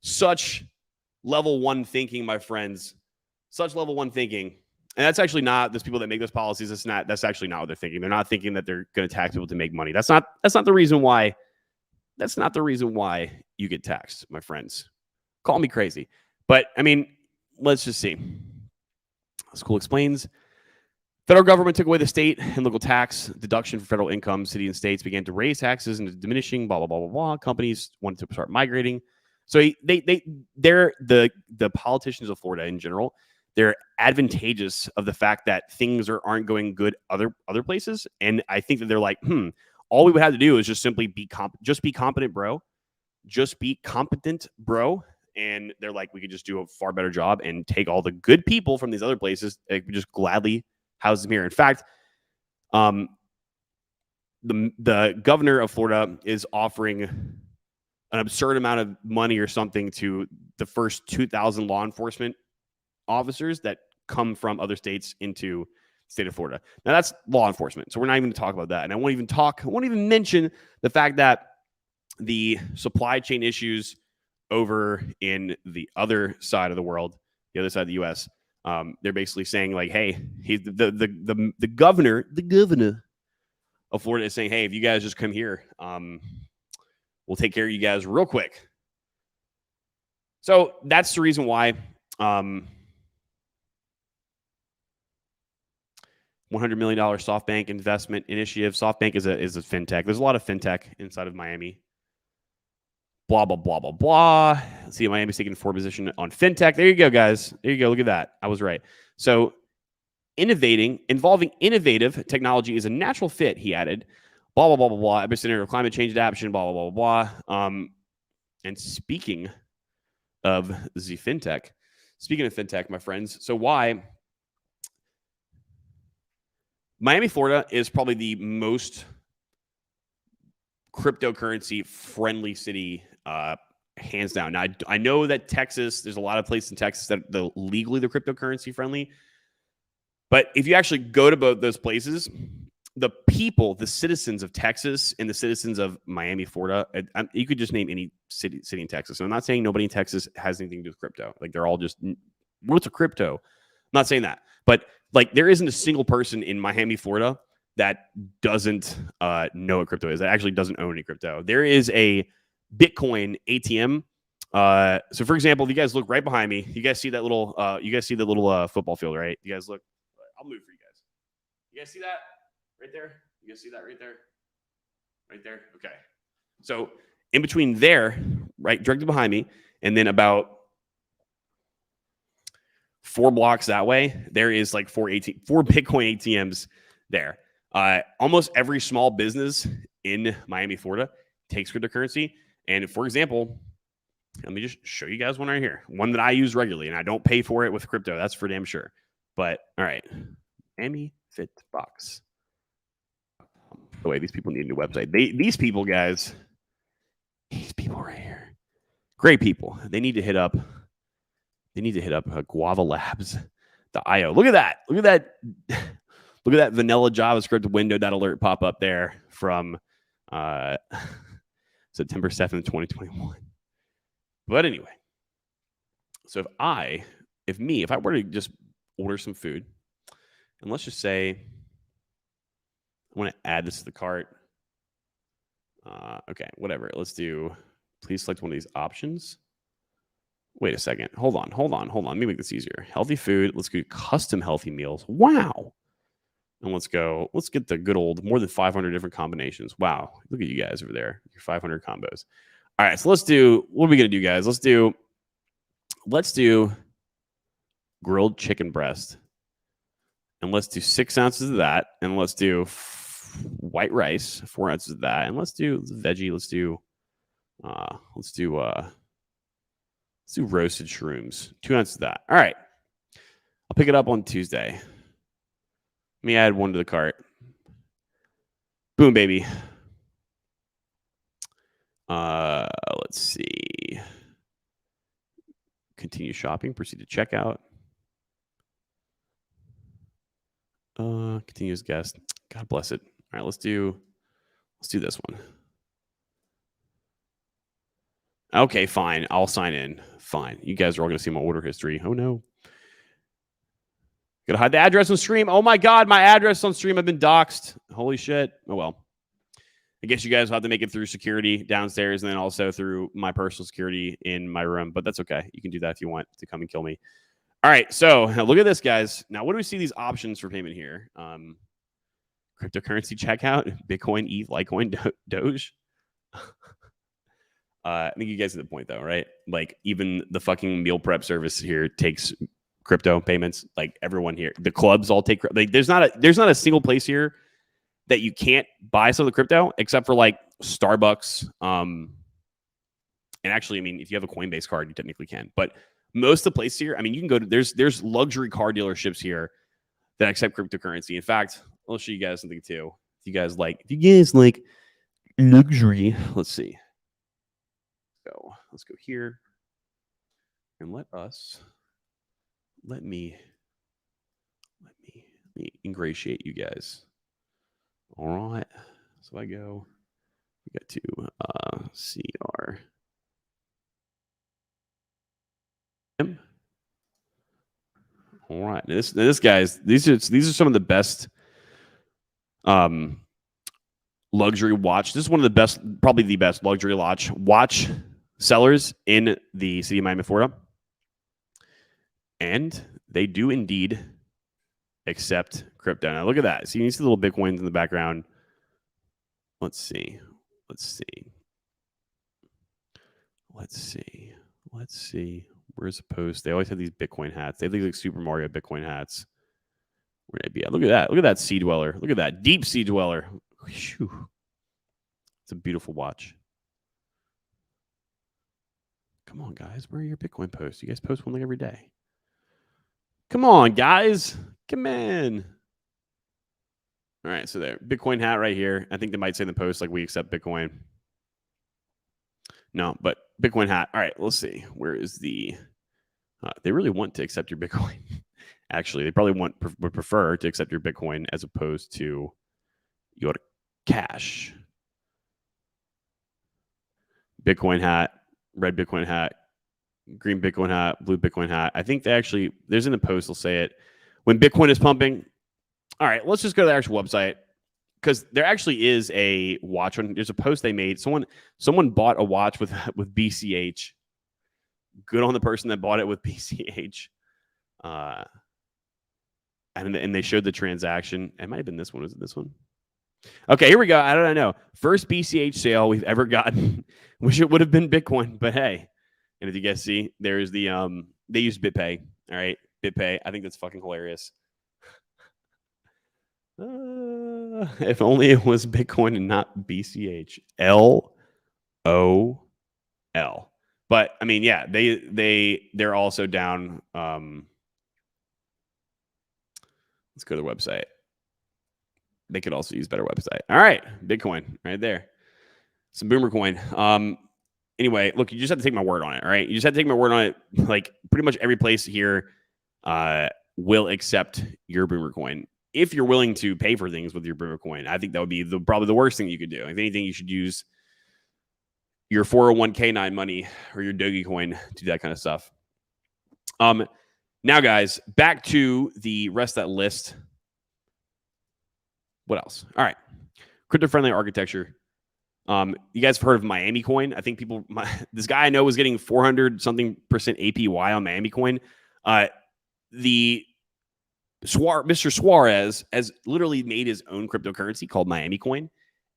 Such level one thinking, my friends. Such level one thinking. And that's actually not those people that make those policies. That's actually not what they're thinking. They're not thinking that they're going to tax people to make money. That's not the reason why. That's not the reason why you get taxed, my friends. Call me crazy. But I mean, let's just see. School explains. Federal government took away the state and local tax deduction for federal income. City and states began to raise taxes and diminishing, blah, blah, blah, blah, blah. Companies wanted to start migrating. So they're the politicians of Florida in general, they're advantageous of the fact that things aren't going good other places. And I think that they're like, all we would have to do is just simply be competent, bro. Just be competent, bro. And they're like, we could just do a far better job and take all the good people from these other places and just gladly house them here. In fact, the governor of Florida is offering an absurd amount of money or something to the first 2,000 law enforcement officers that come from other states into the state of Florida. Now that's law enforcement. So we're not even going to talk about that. And I won't even mention the fact that the supply chain issues over in the other side of the world, the other side of the U.S., they're basically saying like, hey, he's the governor of Florida is saying, hey, if you guys just come here, we'll take care of you guys real quick. So that's the reason why $100 million SoftBank investment initiative. SoftBank is a fintech. There's a lot of fintech inside of Miami. Blah, blah, blah, blah, blah. Let's see, Miami's taking 4th position on fintech. There you go, guys. There you go. Look at that. I was right. So involving innovative technology is a natural fit, he added. Blah, blah, blah, blah, blah. Epicenter of climate change adaptation, blah, blah, blah, blah. And speaking of the fintech, my friends, so why Miami, Florida is probably the most cryptocurrency friendly city, hands down. Now, I know that Texas, there's a lot of places in Texas that legally they're cryptocurrency friendly. But if you actually go to both those places, the people, the citizens of Texas and the citizens of Miami, Florida, you could just name any city in Texas. So I'm not saying nobody in Texas has anything to do with crypto. Like they're all just, what's a crypto? I'm not saying that. But like there isn't a single person in Miami, Florida that doesn't know what crypto is, that actually doesn't own any crypto. There is a Bitcoin ATM. So for example, if you guys look right behind me, you guys see that little football field, right? You guys look, I'll move for you guys. You guys see that right there? You guys see that right there? Right there? Okay. So in between there, right, directly behind me, and then about 4 blocks that way, there is like 4 Bitcoin ATMs there. Almost every small business in Miami, Florida takes cryptocurrency. And for example, let me just show you guys one right here. One that I use regularly, and I don't pay for it with crypto. That's for damn sure. But all right, Miami Fit Box. The way these people need a new website. These people, guys, these people right here, great people. They need to hit up. Guava Labs, the IO. Look at that. Look at that. Look at that vanilla JavaScript window, that alert pop up there from September 7th, 2021. But anyway, so if I were to just order some food, and let's just say I want to add this to the cart. Okay, whatever. Let's do, please select one of these options. Wait a second. Hold on. Let me make this easier. Healthy food. Let's do custom healthy meals. Wow. And let's get the good old more than 500 different combinations. Wow. Look at you guys over there. Your 500 combos. All right. So let's do, what are we going to do, guys? Let's do grilled chicken breast. And let's do 6 ounces of that. And let's do white rice, 4 ounces of that. And let's do veggie. Let's do roasted shrooms, 2 ounces of that. All right. I'll pick it up on Tuesday. Let me add one to the cart. Boom, baby. Let's see. Continue shopping. Proceed to checkout. Continue as guest. God bless it. All right, let's do this one. Okay, fine. I'll sign in. Fine. You guys are all going to see my order history. Oh, no. Gotta hide the address on stream. Oh, my God. My address on stream have been doxxed. Holy shit. Oh, well. I guess you guys will have to make it through security downstairs and then also through my personal security in my room. But that's okay. You can do that if you want to come and kill me. All right. So look at this, guys. Now, what do we see these options for payment here? Cryptocurrency checkout, Bitcoin, ETH, Litecoin, Doge. I think you guys get the point, though, right? Like, even the fucking meal prep service here takes crypto payments. Like, everyone here, the clubs all take. Like, there's not a single place here that you can't buy some of the crypto, except for like Starbucks. And actually, I mean, if you have a Coinbase card, you technically can. But most of the places here, I mean, you can go to there's luxury car dealerships here that accept cryptocurrency. In fact, I'll show you guys something too. If you guys like luxury, let's see. Let's go here, and let me ingratiate you guys. All right. So I go. We got to CR. All right. Now this guys. These are some of the best luxury watch. This is one of the best, probably the best luxury watch sellers in the city of Miami, Florida. And they do indeed accept crypto. Now look at that. So you see the little Bitcoins in the background. Let's see. Where's the post? They always have these Bitcoin hats. They look like Super Mario Bitcoin hats. Where'd they be at? Look at that. Look at that Sea Dweller. Look at that Deep Sea Dweller. Whew. It's a beautiful watch. Come on, guys. Where are your Bitcoin posts? You guys post one like every day. Come on, guys. Come in. All right, so there. Bitcoin hat right here. I think they might say in the post, like, we accept Bitcoin. No, but Bitcoin hat. All right, let's see. Where is the... they really want to accept your Bitcoin. Actually, they probably would prefer to accept your Bitcoin as opposed to your cash. Bitcoin hat, red Bitcoin hat, green Bitcoin hat, blue Bitcoin hat. I think they actually, there's in the post, they'll say it. When Bitcoin is pumping. All right, let's just go to the actual website, because there actually is a watch. There's a post they made. Someone bought a watch with BCH. Good on the person that bought it with BCH. And they showed the transaction. It might have been this one. Was it this one? Okay, here we go. I don't know. First BCH sale we've ever gotten. Wish it would have been Bitcoin, but hey. And if you guys see, there's the they use BitPay. All right, BitPay. I think that's fucking hilarious. If only it was Bitcoin and not BCH. LOL. But I mean, yeah, they're also down. Let's go to the website. They could also use better website. All right, Bitcoin right there. Some Boomer coin. Anyway, look, you just have to take my word on it. All right, you just have to take my word on it. Like, pretty much every place here will accept your Boomer coin. If you're willing to pay for things with your Boomer coin, I think that would be probably the worst thing you could do. If anything, you should use your 401k9 money or your Dogecoin to do that kind of stuff. Now, guys, back to the rest of that list. What else? All right. Crypto-friendly architecture. You guys have heard of Miami Coin? I think this guy I know was getting 400-something% APY on Miami Coin. Mr. Suarez has literally made his own cryptocurrency called Miami Coin.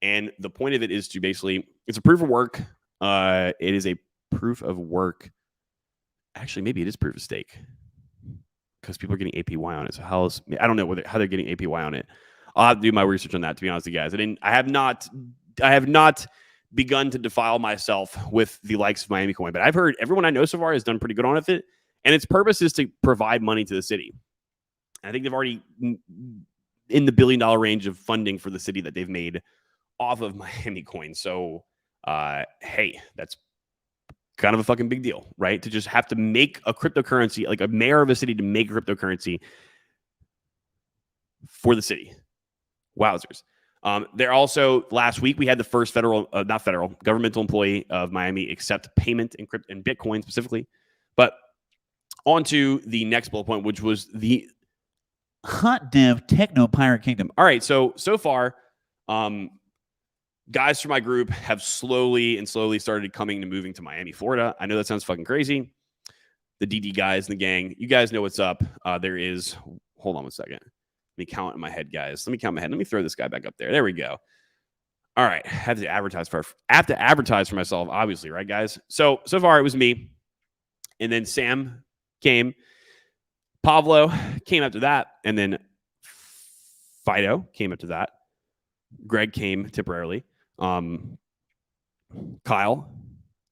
And the point of it is to basically, it's a proof of work. It is a proof of work. Actually, maybe it is proof of stake, because people are getting APY on it. So I don't know how they're getting APY on it. I'll have to do my research on that, to be honest with you guys. I have not begun to defile myself with the likes of Miami Coin, but I've heard everyone I know so far has done pretty good on it. And its purpose is to provide money to the city. I think they've already in the $1 billion range of funding for the city that they've made off of Miami Coin. So, hey, that's kind of a fucking big deal, right? To just have to make a cryptocurrency, like a mayor of a city to make a cryptocurrency for the city. Wowzers. They're also, last week, we had the first governmental employee of Miami accept payment in Bitcoin specifically. But on to the next bullet point, which was the Hot Dev Techno Pirate Kingdom. All right, so far, guys from my group have slowly started coming to moving to Miami, Florida. I know that sounds fucking crazy. The DD guys in the gang, you guys know what's up. There is, hold on one second. Let me count in my head, guys. Let me count in my head. Let me throw this guy back up there. There we go. All right, I have to advertise for myself, obviously, right, guys? So far it was me, and then Sam came. Pablo came after that, and then Fido came after that. Greg came temporarily. Kyle,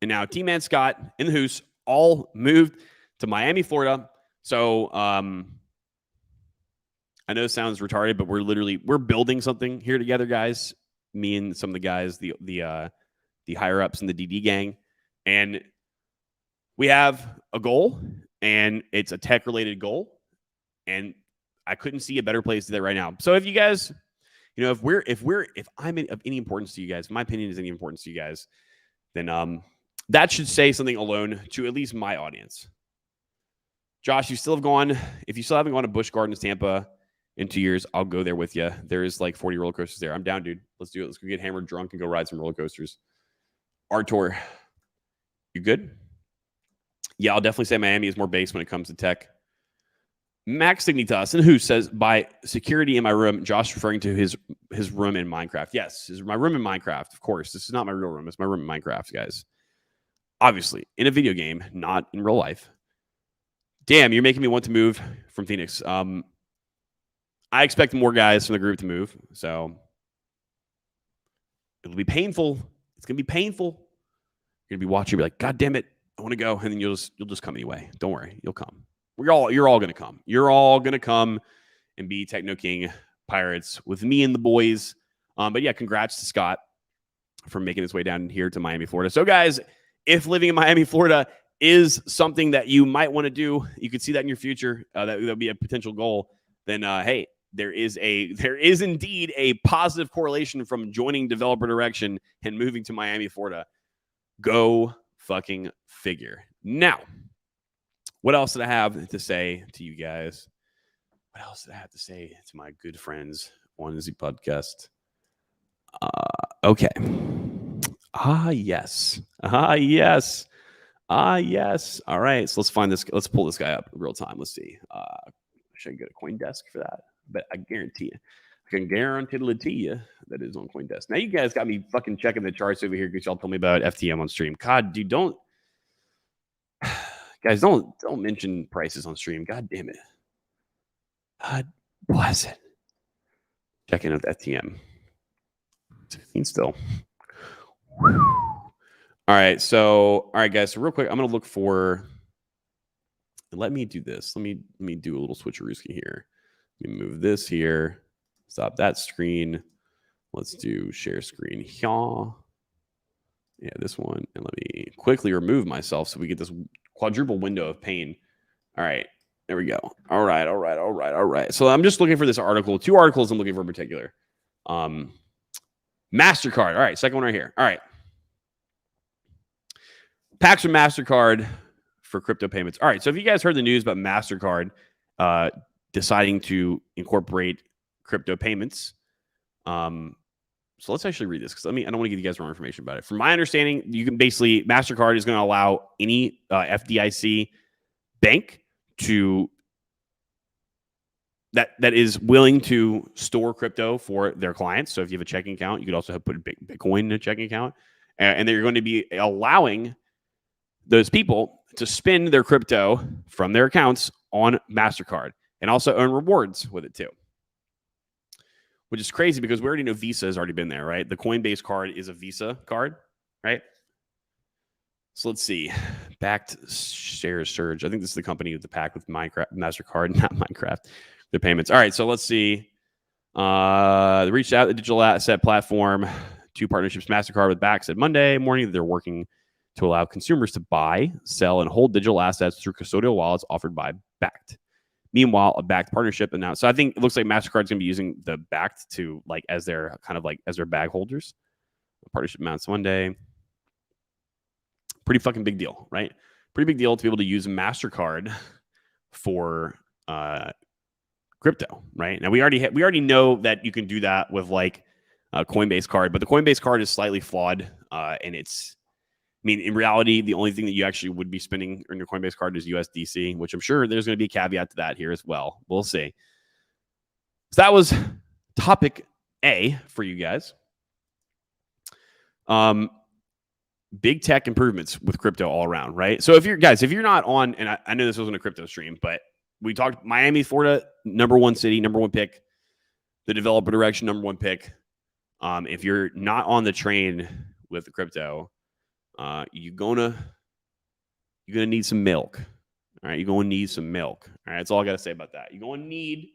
and now T-Man Scott and the Hoos all moved to Miami, Florida. So I know it sounds retarded, but we're building something here together, guys. Me and some of the guys, the higher ups in the DD gang, and we have a goal, and it's a tech related goal, and I couldn't see a better place to do that right now. So if you guys, if I'm of any importance to you guys, if my opinion is any importance to you guys, then that should say something alone to at least my audience. Josh, if you still haven't gone to Busch Gardens, Tampa in 2 years, I'll go there with you. There is like 40 roller coasters there. I'm down, dude. Let's do it. Let's go get hammered drunk and go ride some roller coasters. Artur, you good? Yeah, I'll definitely say Miami is more base when it comes to tech. Max Dignitas, and who says by security in my room, Josh referring to his room in Minecraft. Yes, my room in Minecraft, of course. This is not my real room. It's my room in Minecraft, guys. Obviously, in a video game, not in real life. Damn, you're making me want to move from Phoenix. I expect more guys from the group to move, so it'll be painful. It's gonna be painful. You're gonna be watching, be like, God damn it, I want to go, and then you'll just come anyway. Don't worry, you'll come. You're all gonna come. You're all gonna come and be Techno King Pirates with me and the boys. But yeah, congrats to Scott for making his way down here to Miami, Florida. So guys, if living in Miami, Florida is something that you might want to do, you could see that in your future, that would be a potential goal, then hey, there is indeed a positive correlation from joining Developer Direction and moving to Miami, Florida. Go fucking figure. Now, what else did I have to say to you guys? What else did I have to say to my good friends on the podcast? Okay. Yes. Yes. All right. So let's find this. Let's pull this guy up in real time. Let's see. Should I go to CoinDesk for that? But I guarantee you, I can guarantee you that is on CoinDesk. Now you guys got me fucking checking the charts over here because y'all told me about FTM on stream. God, dude, don't mention prices on stream. God damn it. God bless it. Checking out the FTM. 16 still. All right, guys. So real quick, I'm gonna look for. Let me do this. Let me do a little switcherooski here. Let me move this here. Stop that screen. Let's do share screen here. Yeah, this one. And let me quickly remove myself so we get this quadruple window of pain. All right, there we go. All right. So I'm just looking for this article. 2 articles I'm looking for in particular. MasterCard. All right, second one right here. All right. Packs from MasterCard for crypto payments. All right, so if you guys heard the news about MasterCard deciding to incorporate crypto payments, so let's actually read this because I don't want to give you guys wrong information about it. From my understanding, you can basically, MasterCard is going to allow any FDIC bank to that is willing to store crypto for their clients. So if you have a checking account, you could also put Bitcoin in a checking account, and they're going to be allowing those people to spend their crypto from their accounts on MasterCard and also earn rewards with it too. Which is crazy because we already know Visa has already been there, right? The Coinbase card is a Visa card, right? So let's see. Backed shares surge. I think this is the company with the pack with MasterCard, not Minecraft. Their payments. All right, so let's see. They reached out to the digital asset platform. 2 partnerships. MasterCard with Bakkt said Monday morning that they're working to allow consumers to buy, sell, and hold digital assets through custodial wallets offered by Bakkt. Meanwhile, a backed partnership announced. So I think it looks like MasterCard's going to be using the backed to like as their kind of like as their bag holders. Partnership announced one day. Pretty fucking big deal, right? Pretty big deal to be able to use MasterCard for crypto, right? Now we already know that you can do that with like a Coinbase card, but the Coinbase card is slightly flawed, and it's. I mean, in reality, the only thing that you actually would be spending on your Coinbase card is USDC, which I'm sure there's going to be a caveat to that here as well. We'll see. So that was topic A for you guys. Big tech improvements with crypto all around, right? So if you're not on, and I know this wasn't a crypto stream, but we talked Miami, Florida, number one city, number one pick, the developer direction, number one pick. If you're not on the train with the crypto, you're gonna need some milk. All right, you're gonna need some milk. All right, that's all I gotta say about that. You're gonna need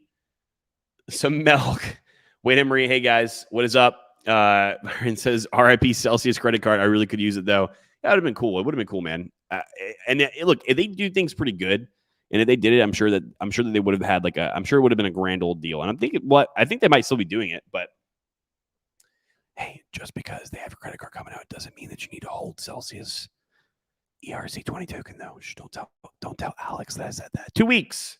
some milk. Wait, Marie. Hey guys, what is up? Byron says RIP Celsius credit card. I really could use it though. That would have been cool. It would have been cool, man. Look, if they do things pretty good, and if they did it, I'm sure that they would have had I'm sure it would have been a grand old deal. And I think they might still be doing it, but. Hey, just because they have a credit card coming out doesn't mean that you need to hold Celsius ERC20 token, though. Don't tell Alex that I said that. 2 weeks.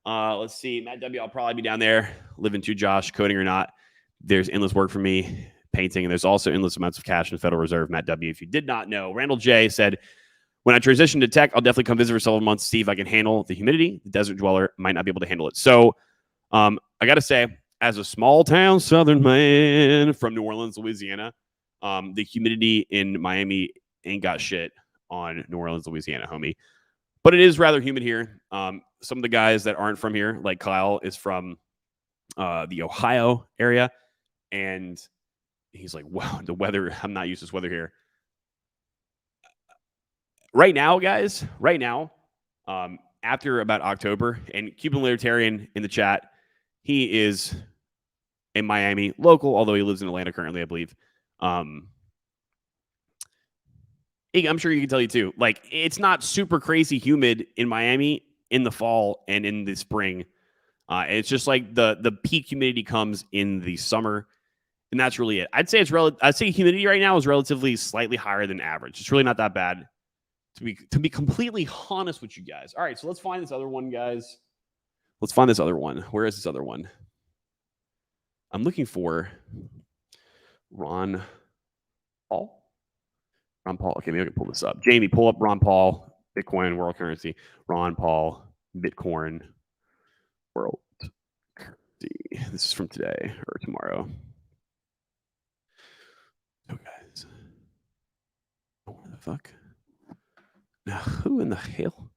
Let's see. Matt W, I'll probably be down there living to Josh, coding or not. There's endless work for me, painting, and there's also endless amounts of cash in the Federal Reserve. Matt W, if you did not know. Randall J said, when I transition to tech, I'll definitely come visit for several months to see if I can handle the humidity. The desert dweller might not be able to handle it. So I got to say, as a small town Southern man from New Orleans, Louisiana, the humidity in Miami ain't got shit on New Orleans, Louisiana, homie. But it is rather humid here. Some of the guys that aren't from here, like Kyle, is from the Ohio area. And he's like, wow, the weather, I'm not used to this weather here. Right now, guys, after about October, and Cuban Libertarian in the chat, he is a Miami local, although he lives in Atlanta currently, I believe. I'm sure you can tell you too. Like, it's not super crazy humid in Miami in the fall and in the spring. It's just like the peak humidity comes in the summer, and that's really it. I'd say humidity right now is relatively slightly higher than average. It's really not that bad, to be completely honest with you guys. All right, so let's find this other one, guys. Let's find this other one. Where is this other one? I'm looking for Ron Paul. Ron Paul. Okay, maybe I can pull this up. Jamie, pull up Ron Paul, Bitcoin, world currency. Ron Paul, Bitcoin, world currency. This is from today or tomorrow. Oh, guys. What the fuck? Now, who in the hell?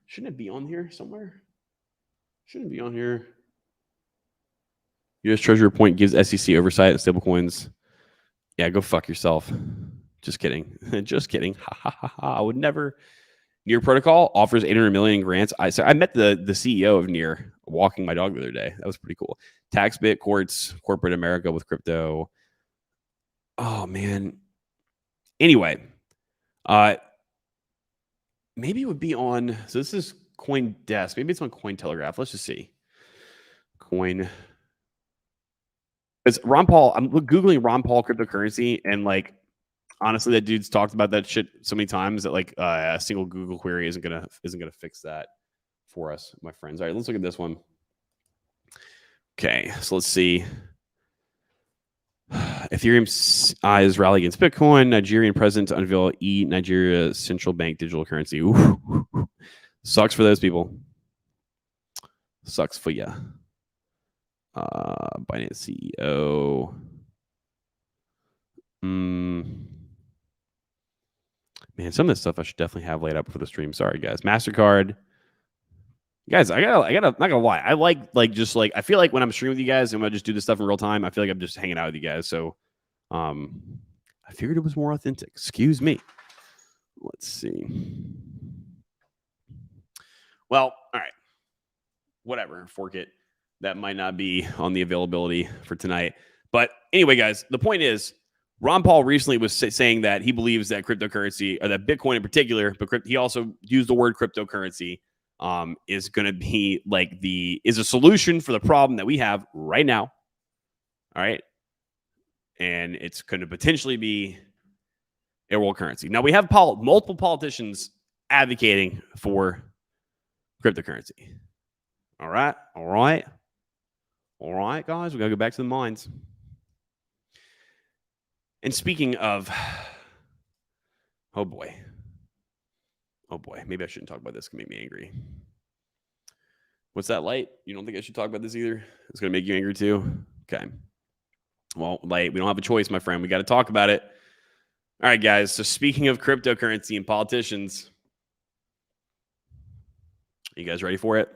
Shouldn't it be on here somewhere? Shouldn't be on here. U.S. Treasury Point gives SEC oversight of stablecoins. Yeah, go fuck yourself. Just kidding. Just kidding. Ha, ha, ha, ha. I would never. Near Protocol offers 800 million in grants. I met the CEO of Near walking my dog the other day. That was pretty cool. TaxBit courts corporate America with crypto. Oh man. Anyway, maybe it would be on. So this is CoinDesk. Maybe it's on Cointelegraph. Let's just see. It's Ron Paul. I'm Googling Ron Paul cryptocurrency, and like, honestly, that dude's talked about that shit so many times that like a single Google query isn't gonna fix that for us, my friends. All right, let's look at this one. Okay, so let's see. Ethereum is rally against Bitcoin. Nigerian president to unveil Nigeria central bank digital currency. Ooh. Sucks for those people. Sucks for ya. Binance CEO. Man, some of this stuff I should definitely have laid out before the stream. Sorry, guys. MasterCard. Guys, I gotta not gonna lie. I I feel like when I'm streaming with you guys and when I just do this stuff in real time, I feel like I'm just hanging out with you guys. So I figured it was more authentic. Excuse me. Let's see. Well, all right. Whatever. Fork it. That might not be on the availability for tonight. But anyway, guys, the point is, Ron Paul recently was saying that he believes that cryptocurrency, or that Bitcoin in particular, but he also used the word cryptocurrency, is going to be like is a solution for the problem that we have right now. All right. And it's going to potentially be a world currency. Now we have multiple politicians advocating for cryptocurrency. All right, guys, we got to go back to the mines. And speaking of, oh boy, maybe I shouldn't talk about this. It can make me angry. What's that, Light? You don't think I should talk about this either? It's going to make you angry too? Okay. Well, Light, we don't have a choice, my friend. We got to talk about it. All right, guys. So speaking of cryptocurrency and politicians, are you guys ready for it?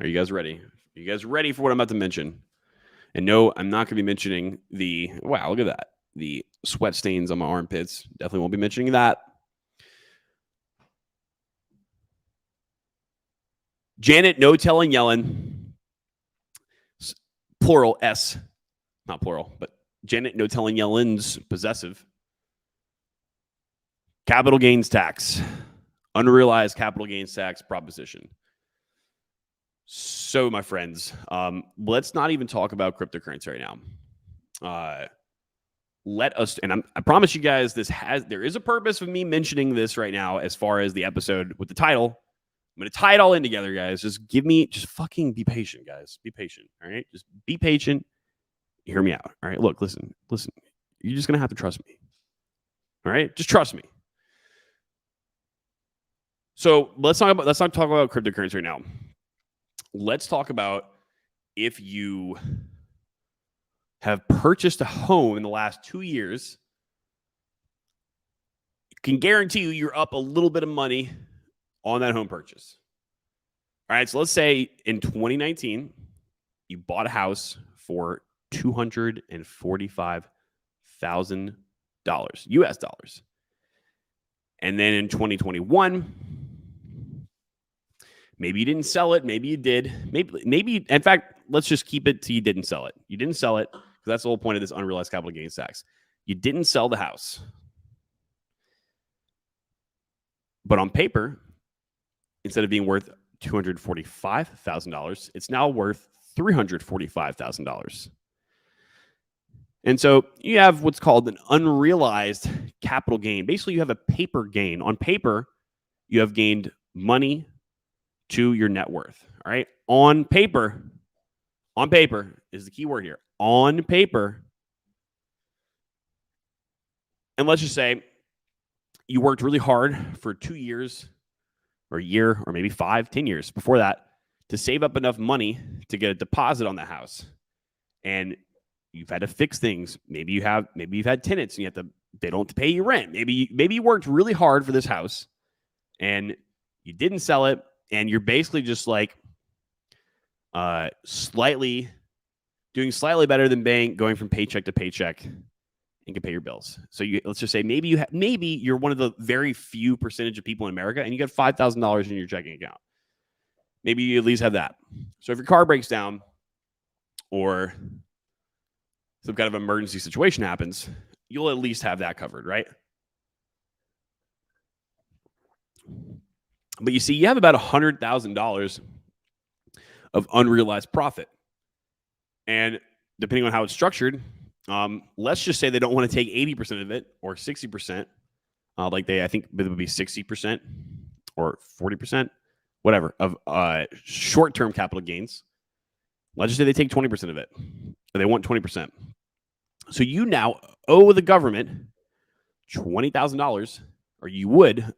Are you guys ready? Are you guys ready for what I'm about to mention? And no, I'm not going to be mentioning wow, look at that. The sweat stains on my armpits. Definitely won't be mentioning that. Janet No Telling Yellen, plural S, not plural, but Janet No Telling Yellen's possessive capital gains tax, unrealized capital gains tax proposition. So, my friends, let's not even talk about cryptocurrency right now. Let us, and I promise you guys, there is a purpose of me mentioning this right now as far as the episode with the title. I'm going to tie it all in together, guys. Just fucking be patient, guys. Be patient, all right? Just be patient. Hear me out, all right? Look, listen. You're just going to have to trust me, all right? Just trust me. So let's not talk about cryptocurrency right now. Let's talk about if you have purchased a home in the last 2 years, can guarantee you're up a little bit of money on that home purchase. All right, so let's say in 2019, you bought a house for $245,000 US dollars. And then in 2021, maybe you didn't sell it. Maybe you did. Maybe, in fact, let's just keep it to you didn't sell it. You didn't sell it because that's the whole point of this unrealized capital gains tax. You didn't sell the house. But on paper, instead of being worth $245,000, it's now worth $345,000. And so you have what's called an unrealized capital gain. Basically, you have a paper gain. On paper, you have gained money to your net worth. All right. On paper is the key word here. On paper. And let's just say you worked really hard for 2 years or a year or maybe 5, 10 years before that to save up enough money to get a deposit on the house. And you've had to fix things. Maybe you've had tenants and they don't pay you rent. Maybe you worked really hard for this house and you didn't sell it. And you're basically just like doing slightly better than going from paycheck to paycheck and can pay your bills. So let's just say maybe you're one of the very few percentage of people in America and you get $5,000 in your checking account. Maybe you at least have that. So if your car breaks down or some kind of emergency situation happens, you'll at least have that covered, right? But you see, you have about $100,000 of unrealized profit. And depending on how it's structured, let's just say they don't want to take 80% of it or 60%. I think it would be 60% or 40%, whatever, of short-term capital gains. Let's just say they take 20% of it. Or they want 20%. So you now owe the government $20,000, or you would,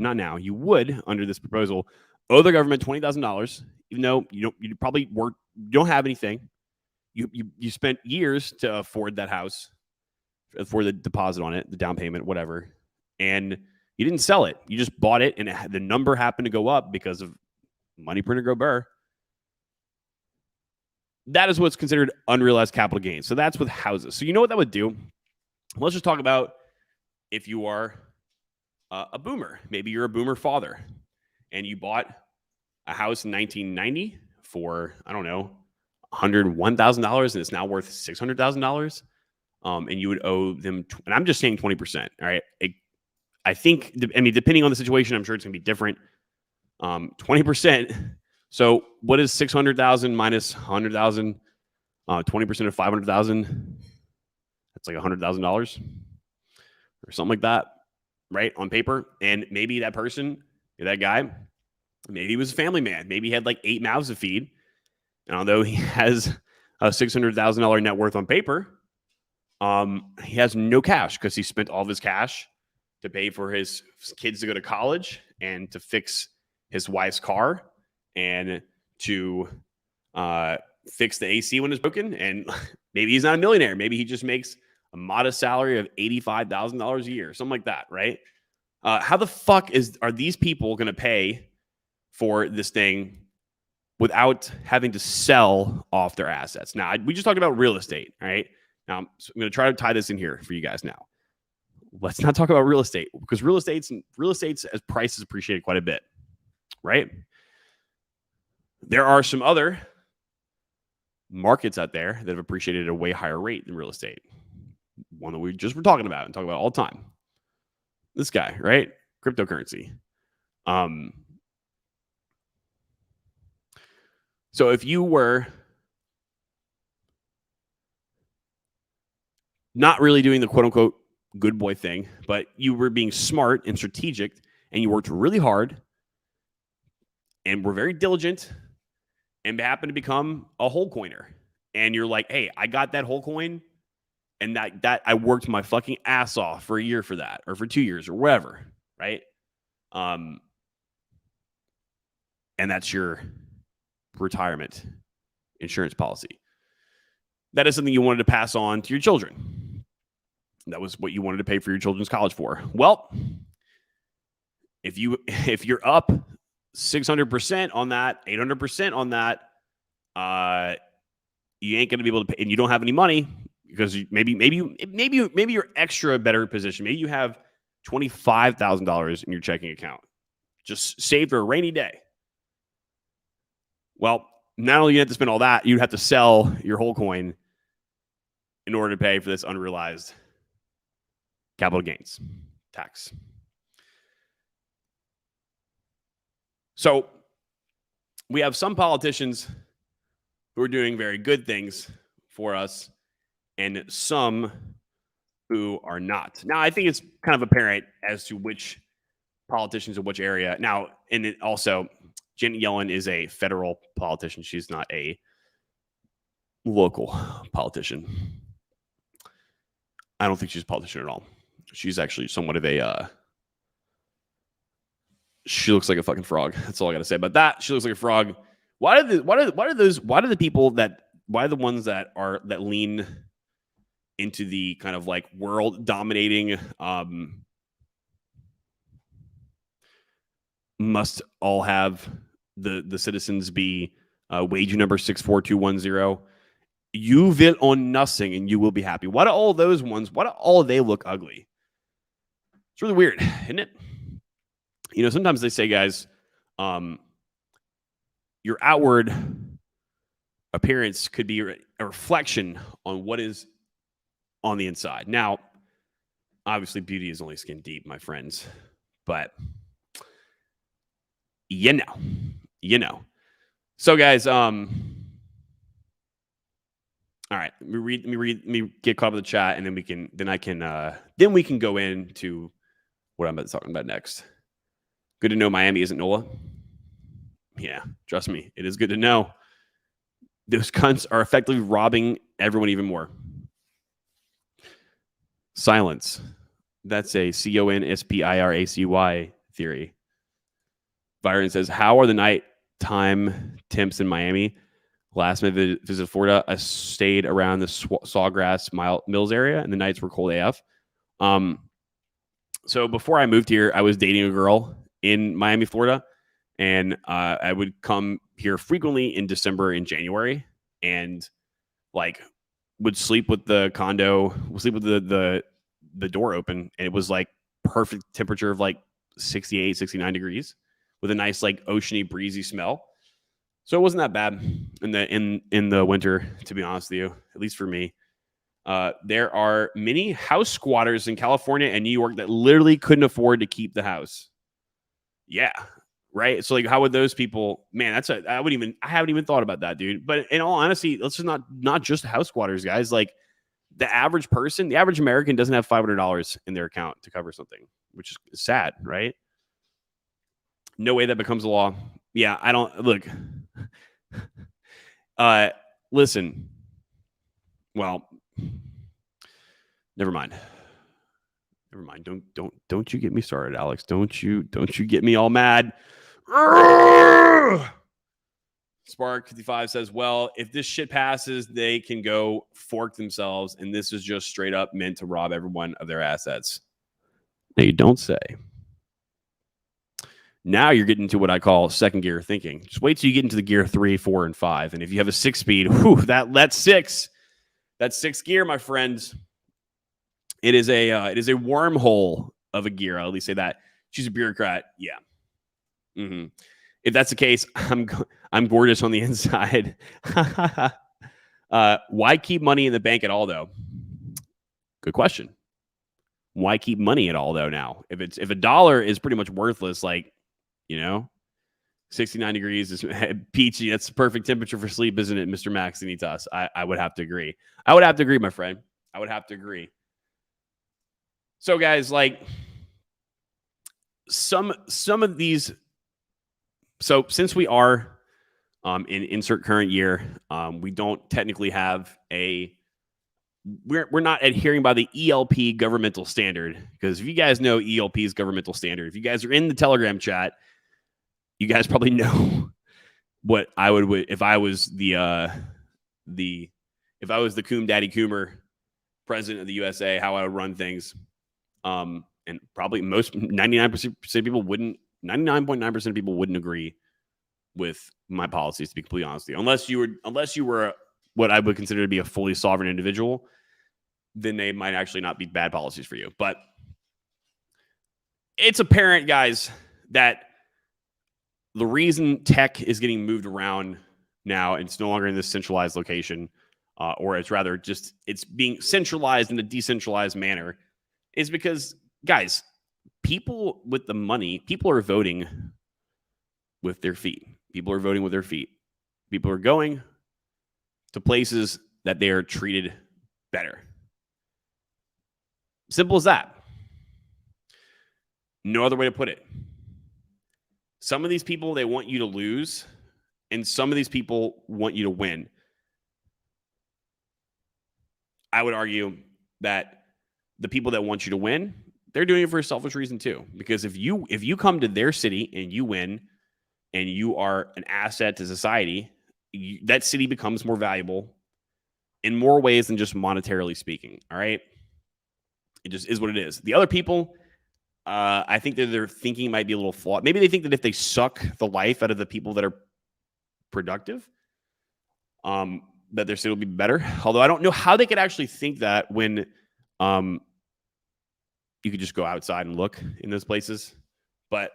not now, you would, under this proposal, owe the government $20,000, even though you don't have anything. You spent years to afford that house, for the deposit on it, the down payment, whatever, and you didn't sell it. You just bought it, and the number happened to go up because of money printer go burr. That is what's considered unrealized capital gains. So that's with houses. So you know what that would do? Let's just talk about if you are a boomer. Maybe you're a boomer father, and you bought a house in 1990 for, I don't know, $101,000, and it's now worth $600,000. And you would owe them, and I'm just saying 20%. All right. I think, depending on the situation, I'm sure it's going to be different. 20%. So what is 600,000 minus 100,000? 20% of 500,000. That's like $100,000 or something like that, right? On paper. And maybe that person, that guy, maybe he was a family man. Maybe he had like 8 mouths to feed. And although he has a $600,000 net worth on paper, he has no cash because he spent all of his cash to pay for his kids to go to college and to fix his wife's car and to fix the AC when it's broken. And maybe he's not a millionaire. Maybe he just makes a modest salary of $85,000 a year, something like that, right? How the fuck are these people going to pay for this thing without having to sell off their assets? Now, we just talked about real estate, right? Now, I'm going to try to tie this in here for you guys now. Let's not talk about real estate because real estate's as prices appreciated quite a bit, right? There are some other markets out there that have appreciated at a way higher rate than real estate. One that we just were talking about and talk about all the time. This guy, right? Cryptocurrency. So if you were not really doing the quote unquote good boy thing, but you were being smart and strategic and you worked really hard and were very diligent and happened to become a whole coiner. And you're like, hey, I got that whole coin and that I worked my fucking ass off for a year for that or for 2 years or whatever, right? And that's your retirement insurance policy. That is something you wanted to pass on to your children. That was what you wanted to pay for your children's college for. Well, if you're up 600% on that, 800% on that, you ain't going to be able to pay, and you don't have any money because maybe you're extra better position. Maybe you have $25,000 in your checking account, just saved for a rainy day. Well, not only do you have to spend all that, you have to sell your whole coin in order to pay for this unrealized capital gains tax. So we have some politicians who are doing very good things for us and some who are not. Now, I think it's kind of apparent as to which politicians in which area. Now, and it also, Janet Yellen is a federal politician. She's not a local politician. I don't think she's a politician at all. She's actually somewhat of a she looks like a fucking frog. That's all I got to say about that. She looks like a frog. Why are the ones that lean into the kind of like world dominating must all have the citizens be wage number 64210? You will on nothing and you will be happy. Why do all those ones, why do all they look ugly? It's really weird, isn't it? You know, sometimes they say, guys, your outward appearance could be a reflection on what is on the inside. Now, obviously, beauty is only skin deep, my friends. But, you know. So, guys, all right, let me get caught up with the chat, and then we can go into what I'm talking about next. Good to know Miami isn't NOLA. Yeah, trust me, it is good to know. Those cunts are effectively robbing everyone even more. Silence. That's a conspiracy theory. Byron says, how are the nighttime temps in Miami? Last minute visit Florida, I stayed around the Sawgrass Mills area, and the nights were cold AF. So before I moved here, I was dating a girl in Miami, Florida, and I would come here frequently in December and January, and like would sleep with the condo, sleep with the door open, and it was like perfect temperature of like 68, 69 degrees with a nice like oceany breezy smell. So it wasn't that bad in the winter, to be honest with you, at least for me. There are many house squatters in California and New York that literally couldn't afford to keep the house. Yeah, right? So like, how would those people? Man, I haven't even thought about that, dude. But in all honesty, let's just not just house squatters, guys. Like the average person, the average American doesn't have $500 in their account to cover something, which is sad, right? No way that becomes a law. Yeah, I don't look. Listen. Well, never mind. Never mind. Don't you get me started, Alex. Don't you get me all mad. Spark 55 says, well, if this shit passes, they can go fork themselves, and this is just straight up meant to rob everyone of their assets. Now you don't say. Now you're getting to what I call second gear thinking. Just wait till you get into the gear 3, 4, and 5. And if you have a 6-speed, that's 6. That's 6 gear, my friends. It is a wormhole of a gear. I'll at least say that. She's a bureaucrat. Yeah. Mm-hmm. If that's the case, I'm gorgeous on the inside. Why keep money in the bank at all, though? Good question. Why keep money at all, though? Now, if a dollar is pretty much worthless, like 69 degrees is peachy. That's the perfect temperature for sleep, isn't it, Mr. Maxinitas? I would have to agree. I would have to agree, my friend. I would have to agree. So, guys, like some of these. So, since we are in insert current year, we don't technically have we're not adhering by the ELP governmental standard, because if you guys know ELP's governmental standard, if you guys are in the Telegram chat, you guys probably know what I would if I was the Coom Daddy Coomer president of the USA, how I would run things. And probably 99.9% of people wouldn't agree with my policies, to be completely honest with you. Unless you were what I would consider to be a fully sovereign individual, then they might actually not be bad policies for you. But it's apparent, guys, that the reason tech is getting moved around now, and it's no longer in this centralized location, or it's rather just it's being centralized in a decentralized manner, is because, guys, people with the money, people are voting with their feet. People are voting with their feet. People are going to places that they are treated better. Simple as that. No other way to put it. Some of these people, they want you to lose, and some of these people want you to win. I would argue that the people that want you to win, they're doing it for a selfish reason too. Because if you come to their city and you win, and you are an asset to society, that city becomes more valuable in more ways than just monetarily speaking. All right, it just is what it is. The other people, I think that their thinking might be a little flawed. Maybe they think that if they suck the life out of the people that are productive, that their city will be better. Although I don't know how they could actually think that when you could just go outside and look in those places. But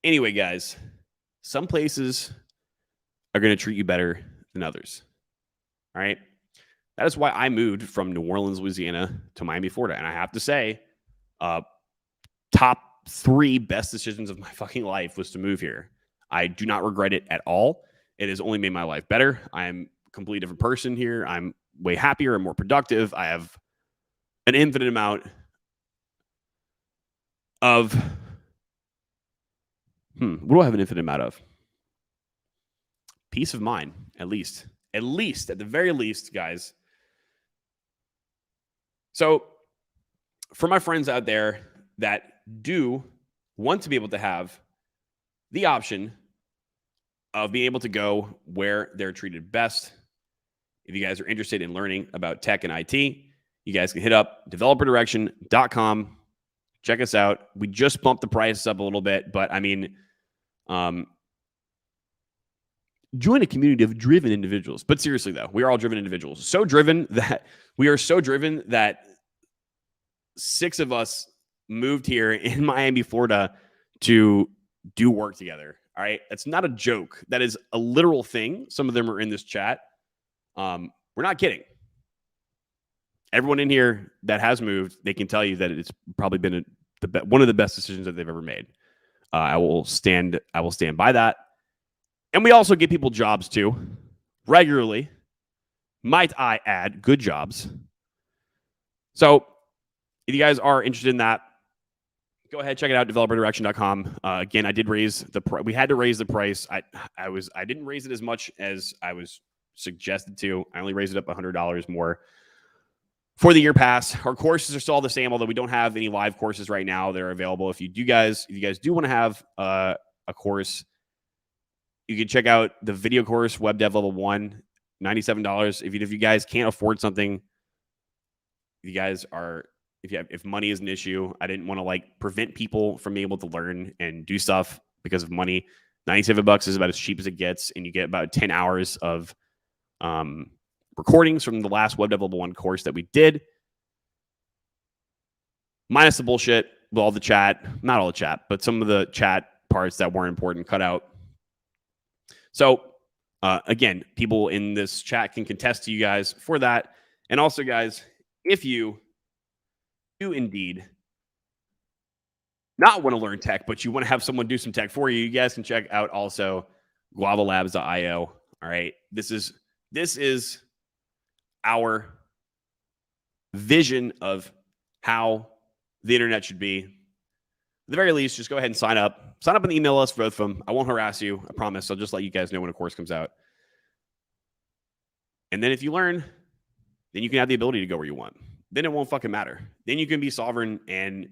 anyway, guys, some places are going to treat you better than others. All right. That is why I moved from New Orleans, Louisiana to Miami, Florida. And I have to say, top 3 best decisions of my fucking life was to move here. I do not regret it at all. It has only made my life better. I am a completely different person here. I'm way happier and more productive. I have an infinite amount of what do I have an infinite amount of? Peace of mind, at least, at the very least, guys. So for my friends out there that do want to be able to have the option of being able to go where they're treated best, if you guys are interested in learning about tech and IT, you guys can hit up developerdirection.com. Check us out. We just bumped the prices up a little bit, but I mean, join a community of driven individuals. But seriously, though, we are all driven individuals. So driven that 6 of us moved here in Miami, Florida to do work together. All right. That's not a joke. That is a literal thing. Some of them are in this chat. We're not kidding. Everyone in here that has moved, they can tell you that it's probably been one of the best decisions that they've ever made. I will stand by that. And we also give people jobs too, regularly. Might I add, good jobs. So if you guys are interested in that, go ahead, check it out, developerdirection.com. Again, I did raise the price. We had to raise the price. I didn't raise it as much as I was suggested to. I only raised it up $100 more for the year pass. Our courses are still the same, although we don't have any live courses right now that are available. If you guys do want to have a course, you can check out the video course, Web Dev Level 1, $97. If you guys can't afford something, if money is an issue, I didn't want to prevent people from being able to learn and do stuff because of money. $97 is about as cheap as it gets, and you get about 10 hours of recordings from the last Web Dev Level 1 course that we did, minus the bullshit with all the chat, not all the chat, but some of the chat parts that weren't important cut out. So again, people in this chat can contest to you guys for that. And also, guys, if you do indeed not want to learn tech, but you want to have someone do some tech for you, you guys can check out also guavalabs.io. All right. This is our vision of how the internet should be. At the very least, just go ahead and sign up. Sign up and email us, both of them. I won't harass you. I promise. I'll just let you guys know when a course comes out. And then if you learn, then you can have the ability to go where you want. Then it won't fucking matter. Then you can be sovereign and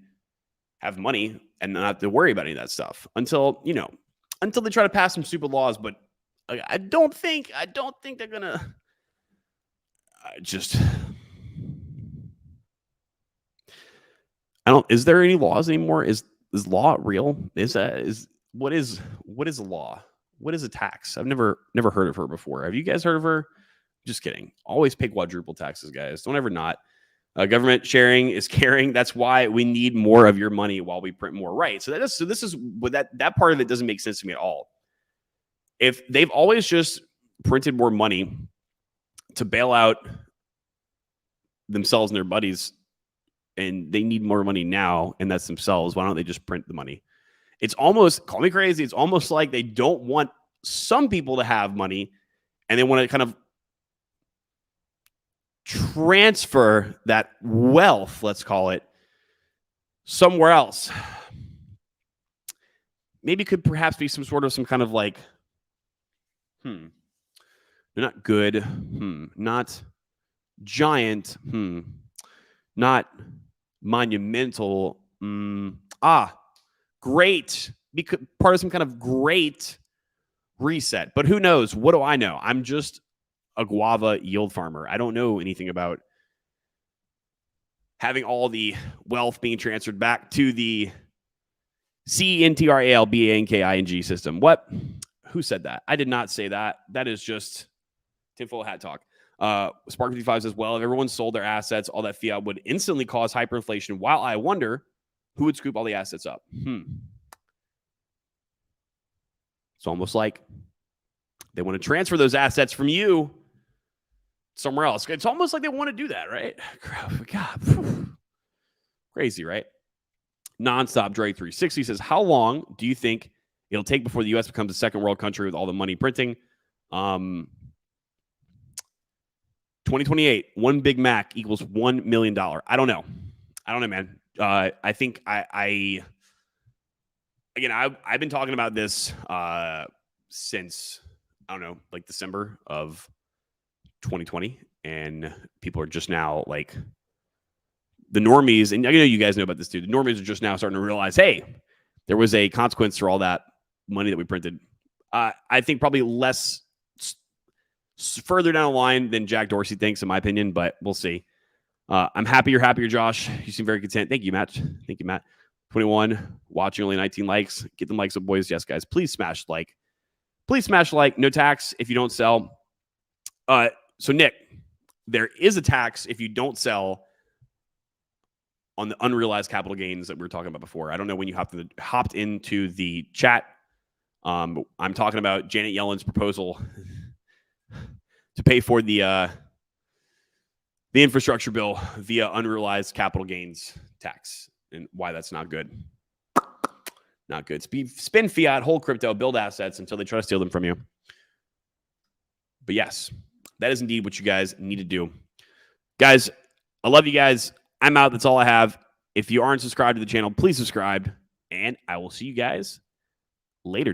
have money and not have to worry about any of that stuff until they try to pass some stupid laws. But I don't think they're gonna is there any laws anymore? Is law real? What is a law? What is a tax? I've never heard of her before. Have you guys heard of her? Just kidding. Always pay quadruple taxes, guys. Don't ever not. Government sharing is caring. That's why we need more of your money while we print more. Right. So this is what that part of it doesn't make sense to me at all. If they've always just printed more money to bail out themselves and their buddies, and they need more money now, and that's themselves, why don't they just print the money? It's almost, call me crazy, it's almost like they don't want some people to have money, and they want to kind of transfer that wealth, let's call it, somewhere else. Maybe it could perhaps be some kind of they're not good, not giant, not monumental, great, because part of some kind of great reset. But who knows? What do I know? I'm just a guava yield farmer. I don't know anything about having all the wealth being transferred back to the CENTRALBANKING system. What? Who said that? I did not say that. That is just tinfoil hat talk. Spark 55 says, well, if everyone sold their assets, all that fiat would instantly cause hyperinflation. While I wonder who would scoop all the assets up. It's almost like they want to transfer those assets from you somewhere else. It's almost like they want to do that, right? God, crazy, right? Nonstop Drake 360 says, how long do you think it'll take before the U.S. becomes a second world country with all the money printing? 2028, one Big Mac equals $1 million. I don't know, man. I think I've been talking about this since, I don't know, December of 2020, and people are just now the normies, and I know you guys know about this too. The normies are just now starting to realize, hey, there was a consequence for all that money that we printed. I think probably less further down the line than Jack Dorsey thinks, in my opinion, but we'll see. I'm happy you're happier, Josh. You seem very content. Thank you, Matt. 21, watching, only 19 likes. Get them likes up, boys. Yes, guys. Please smash like. No tax if you don't sell. So, Nick, there is a tax if you don't sell on the unrealized capital gains that we were talking about before. I don't know when you hopped into the chat. I'm talking about Janet Yellen's proposal to pay for the infrastructure bill via unrealized capital gains tax, and why that's not good. Not good. Spin fiat, hold crypto, build assets until they try to steal them from you. But yes, that is indeed what you guys need to do. Guys, I love you guys. I'm out. That's all I have. If you aren't subscribed to the channel, please subscribe. And I will see you guys later.